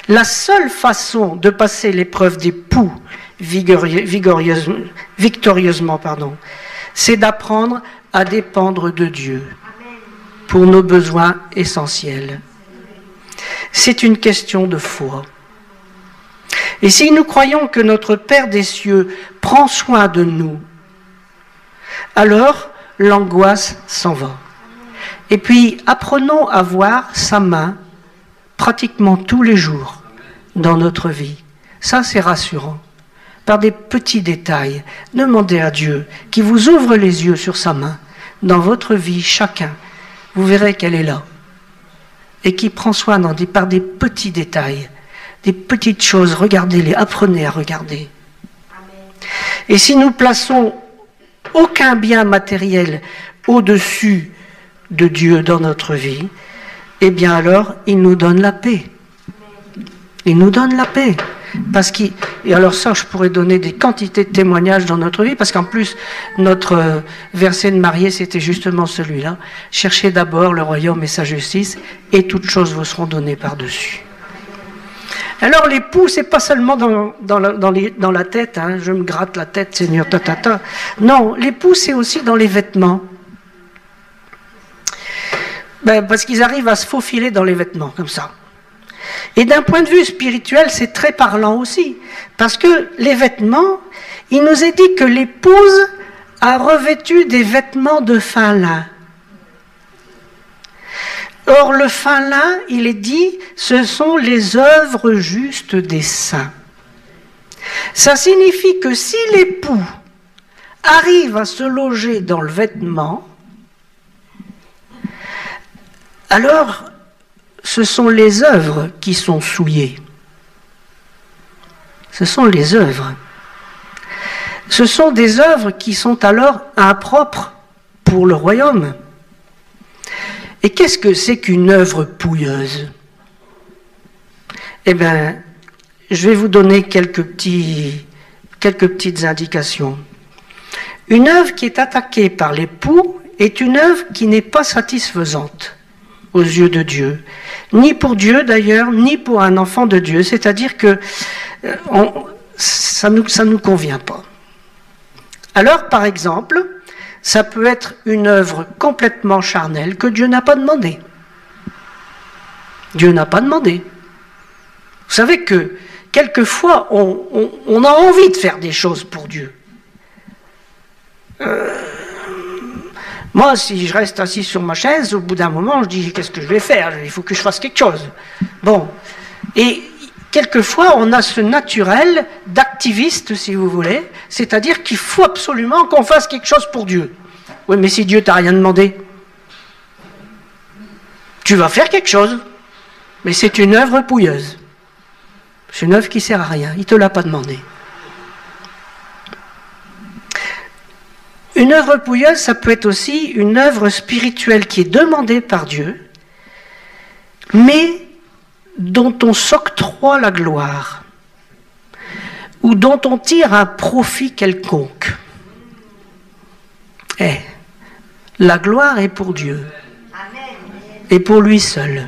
La seule façon de passer l'épreuve des poux victorieusement, c'est d'apprendre à dépendre de Dieu pour nos besoins essentiels. C'est une question de foi. Et si nous croyons que notre Père des cieux prend soin de nous, alors l'angoisse s'en va. Et puis apprenons à voir sa main pratiquement tous les jours dans notre vie. Ça, c'est rassurant. Par des petits détails, demandez à Dieu qui vous ouvre les yeux sur sa main dans votre vie, chacun. Vous verrez qu'elle est là. Et qui prend soin par des petits détails, des petites choses. Regardez-les, apprenez à regarder. Et si nous plaçons aucun bien matériel au-dessus de Dieu dans notre vie, eh bien alors, il nous donne la paix. Il nous donne la paix. Et alors ça, je pourrais donner des quantités de témoignages dans notre vie, parce qu'en plus, notre verset de mariée, c'était justement celui-là. Cherchez d'abord le royaume et sa justice, et toutes choses vous seront données par-dessus. Alors l'époux, c'est pas seulement dans la tête, hein, je me gratte la tête, Seigneur, ta. Non, l'époux, c'est aussi dans les vêtements. Parce qu'ils arrivent à se faufiler dans les vêtements, comme ça. Et d'un point de vue spirituel, c'est très parlant aussi. Parce que les vêtements, il nous est dit que l'épouse a revêtu des vêtements de fin lin. Or, le fin lin, il est dit, ce sont les œuvres justes des saints. Ça signifie que si l'époux arrive à se loger dans le vêtement, alors ce sont les œuvres qui sont souillées. Ce sont les œuvres. Ce sont des œuvres qui sont alors impropres pour le royaume. Et qu'est-ce que c'est qu'une œuvre pouilleuse? Eh bien, je vais vous donner quelques petites indications. Une œuvre qui est attaquée par l'époux est une œuvre qui n'est pas satisfaisante aux yeux de Dieu. Ni pour Dieu d'ailleurs, ni pour un enfant de Dieu. C'est-à-dire que ça nous convient pas. Alors, par exemple, ça peut être une œuvre complètement charnelle que Dieu n'a pas demandé. Dieu n'a pas demandé. Vous savez que quelquefois, on a envie de faire des choses pour Dieu. Moi, si je reste assis sur ma chaise, au bout d'un moment, je dis, qu'est-ce que je vais faire? Il faut que je fasse quelque chose. Bon. Et quelquefois, on a ce naturel d'activiste, si vous voulez, c'est-à-dire qu'il faut absolument qu'on fasse quelque chose pour Dieu. Oui, mais si Dieu t'a rien demandé, tu vas faire quelque chose, mais c'est une œuvre pouilleuse. C'est une œuvre qui ne sert à rien, il ne te l'a pas demandé. Une œuvre pouilleuse, ça peut être aussi une œuvre spirituelle qui est demandée par Dieu, mais dont on s'octroie la gloire, ou dont on tire un profit quelconque. La gloire est pour Dieu, et pour lui seul.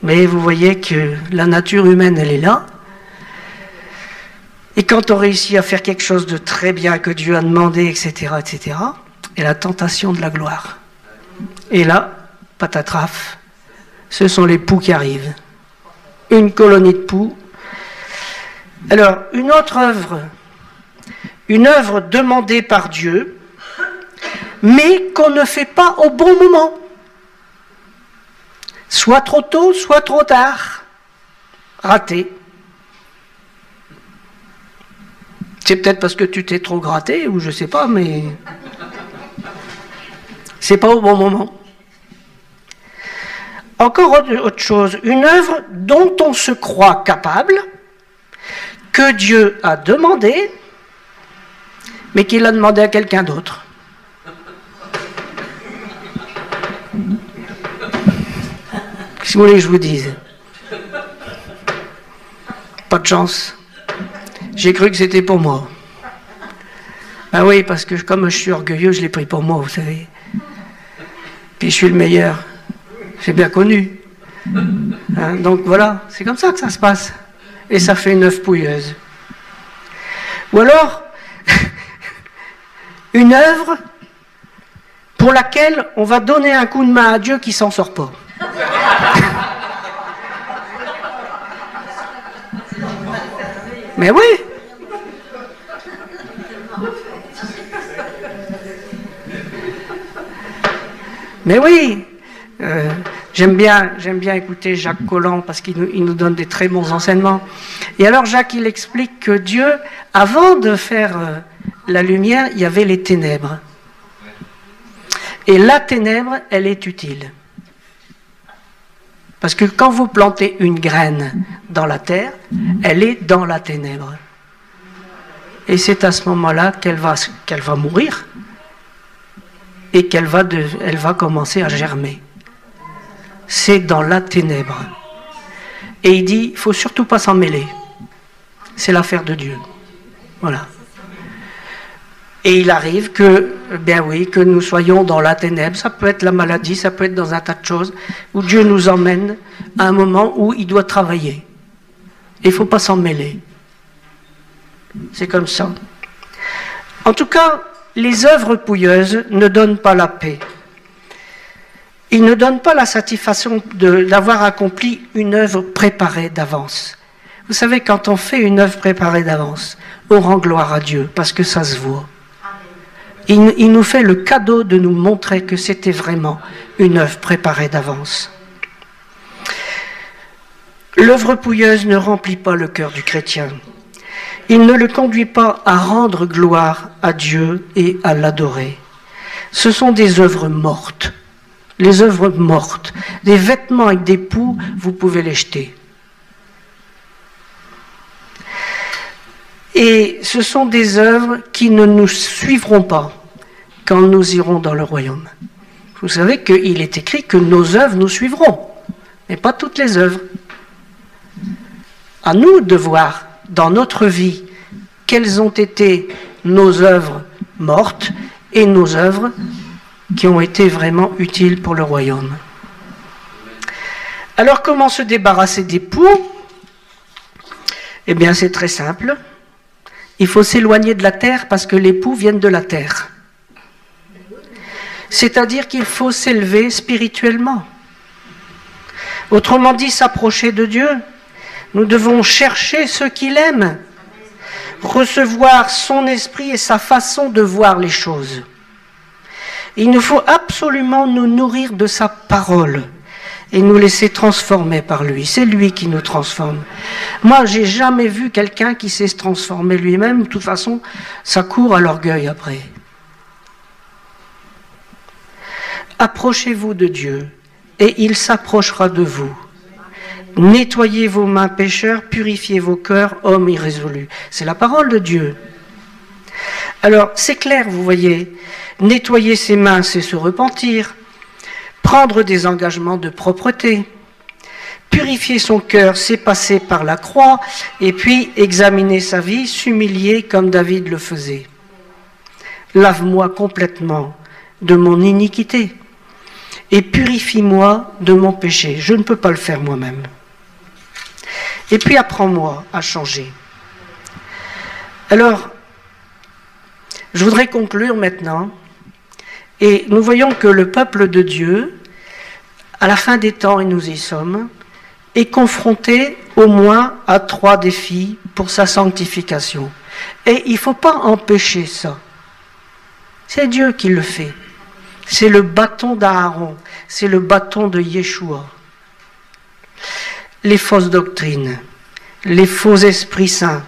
Mais vous voyez que la nature humaine, elle est là. Et quand on réussit à faire quelque chose de très bien que Dieu a demandé, etc., etc., et la tentation de la gloire. Et là, patatraf, ce sont les poux qui arrivent. Une colonie de poux. Alors, une autre œuvre, une œuvre demandée par Dieu, mais qu'on ne fait pas au bon moment. Soit trop tôt, soit trop tard. Raté. C'est peut-être parce que tu t'es trop gratté, ou je sais pas, mais c'est pas au bon moment. Encore autre chose, une œuvre dont on se croit capable, que Dieu a demandé, mais qu'il a demandé à quelqu'un d'autre. Qu'est-ce que vous voulez que je vous dise? Pas de chance. J'ai cru que c'était pour moi. Ben oui, parce que comme je suis orgueilleux, je l'ai pris pour moi, vous savez. Puis je suis le meilleur. C'est bien connu. Hein, donc voilà, c'est comme ça que ça se passe. Et ça fait une œuvre pouilleuse. Ou alors, une œuvre pour laquelle on va donner un coup de main à Dieu qui s'en sort pas. Mais oui. Mais oui. J'aime bien écouter Jacques Collant parce qu'il nous donne des très bons enseignements. Et alors Jacques, il explique que Dieu, avant de faire la lumière, il y avait les ténèbres. Et la ténèbre, elle est utile. Parce que quand vous plantez une graine dans la terre, elle est dans la ténèbre. Et c'est à ce moment-là qu'elle va mourir et qu'elle va commencer à germer. C'est dans la ténèbre. Et il dit, il ne faut surtout pas s'en mêler. C'est l'affaire de Dieu. Voilà. Et il arrive que, bien oui, que nous soyons dans la ténèbre. Ça peut être la maladie, ça peut être dans un tas de choses, où Dieu nous emmène à un moment où il doit travailler. Et il ne faut pas s'en mêler. C'est comme ça. En tout cas, les œuvres pouilleuses ne donnent pas la paix. Ils ne donnent pas la satisfaction d'avoir accompli une œuvre préparée d'avance. Vous savez, quand on fait une œuvre préparée d'avance, on rend gloire à Dieu, parce que ça se voit. Il nous fait le cadeau de nous montrer que c'était vraiment une œuvre préparée d'avance. L'œuvre pouilleuse ne remplit pas le cœur du chrétien. Il ne le conduit pas à rendre gloire à Dieu et à l'adorer. Ce sont des œuvres mortes. Les œuvres mortes. Des vêtements avec des poux, vous pouvez les jeter. Et ce sont des œuvres qui ne nous suivront pas quand nous irons dans le royaume. Vous savez qu'il est écrit que nos œuvres nous suivront, mais pas toutes les œuvres. À nous de voir dans notre vie quelles ont été nos œuvres mortes et nos œuvres qui ont été vraiment utiles pour le royaume. Alors comment se débarrasser des poux? Eh bien, c'est très simple. Il faut s'éloigner de la terre parce que l'époux vient de la terre. C'est-à-dire qu'il faut s'élever spirituellement. Autrement dit, s'approcher de Dieu. Nous devons chercher ce qu'il aime, recevoir son esprit et sa façon de voir les choses. Il nous faut absolument nous nourrir de sa parole et nous laisser transformer par lui. C'est lui qui nous transforme. Moi, j'ai jamais vu quelqu'un qui sait se transformer lui-même. De toute façon, ça court à l'orgueil après. Approchez-vous de Dieu et il s'approchera de vous. Nettoyez vos mains pécheurs, purifiez vos cœurs, hommes irrésolus. C'est la parole de Dieu. Alors, c'est clair, vous voyez, nettoyer ses mains, c'est se repentir, prendre des engagements de propreté, purifier son cœur, c'est passer par la croix, et puis examiner sa vie, s'humilier comme David le faisait. Lave-moi complètement de mon iniquité et purifie-moi de mon péché. Je ne peux pas le faire moi-même. Et puis apprends-moi à changer. Alors, je voudrais conclure maintenant. Et nous voyons que le peuple de Dieu, à la fin des temps, et nous y sommes, est confronté au moins à 3 défis pour sa sanctification. Et il ne faut pas empêcher ça. C'est Dieu qui le fait. C'est le bâton d'Aaron, c'est le bâton de Yeshua. Les fausses doctrines, les faux esprits saints,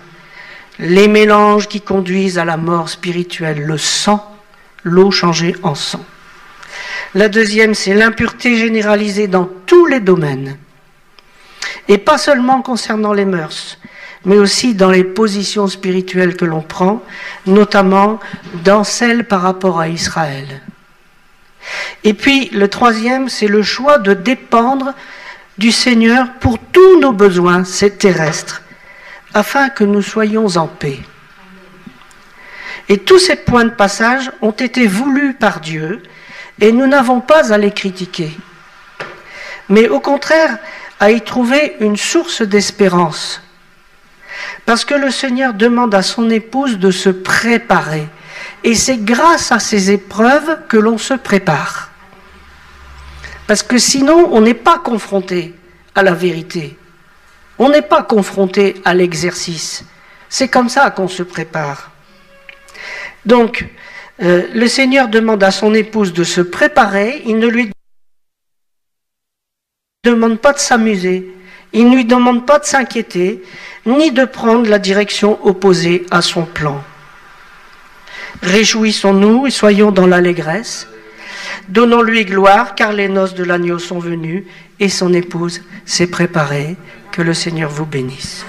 les mélanges qui conduisent à la mort spirituelle, le sang, l'eau changée en sang. La deuxième, c'est l'impureté généralisée dans tous les domaines. Et pas seulement concernant les mœurs, mais aussi dans les positions spirituelles que l'on prend, notamment dans celles par rapport à Israël. Et puis, le troisième, c'est le choix de dépendre du Seigneur pour tous nos besoins terrestres, afin que nous soyons en paix. Et tous ces points de passage ont été voulus par Dieu, et nous n'avons pas à les critiquer, mais au contraire, à y trouver une source d'espérance. Parce que le Seigneur demande à son épouse de se préparer. Et c'est grâce à ces épreuves que l'on se prépare. Parce que sinon, on n'est pas confronté à la vérité. On n'est pas confronté à l'exercice. C'est comme ça qu'on se prépare. Donc, le Seigneur demande à son épouse de se préparer. Il ne lui demande pas de s'amuser. Il ne lui demande pas de s'inquiéter, ni de prendre la direction opposée à son plan. Réjouissons-nous et soyons dans l'allégresse. Donnons-lui gloire, car les noces de l'agneau sont venues et son épouse s'est préparée. Que le Seigneur vous bénisse.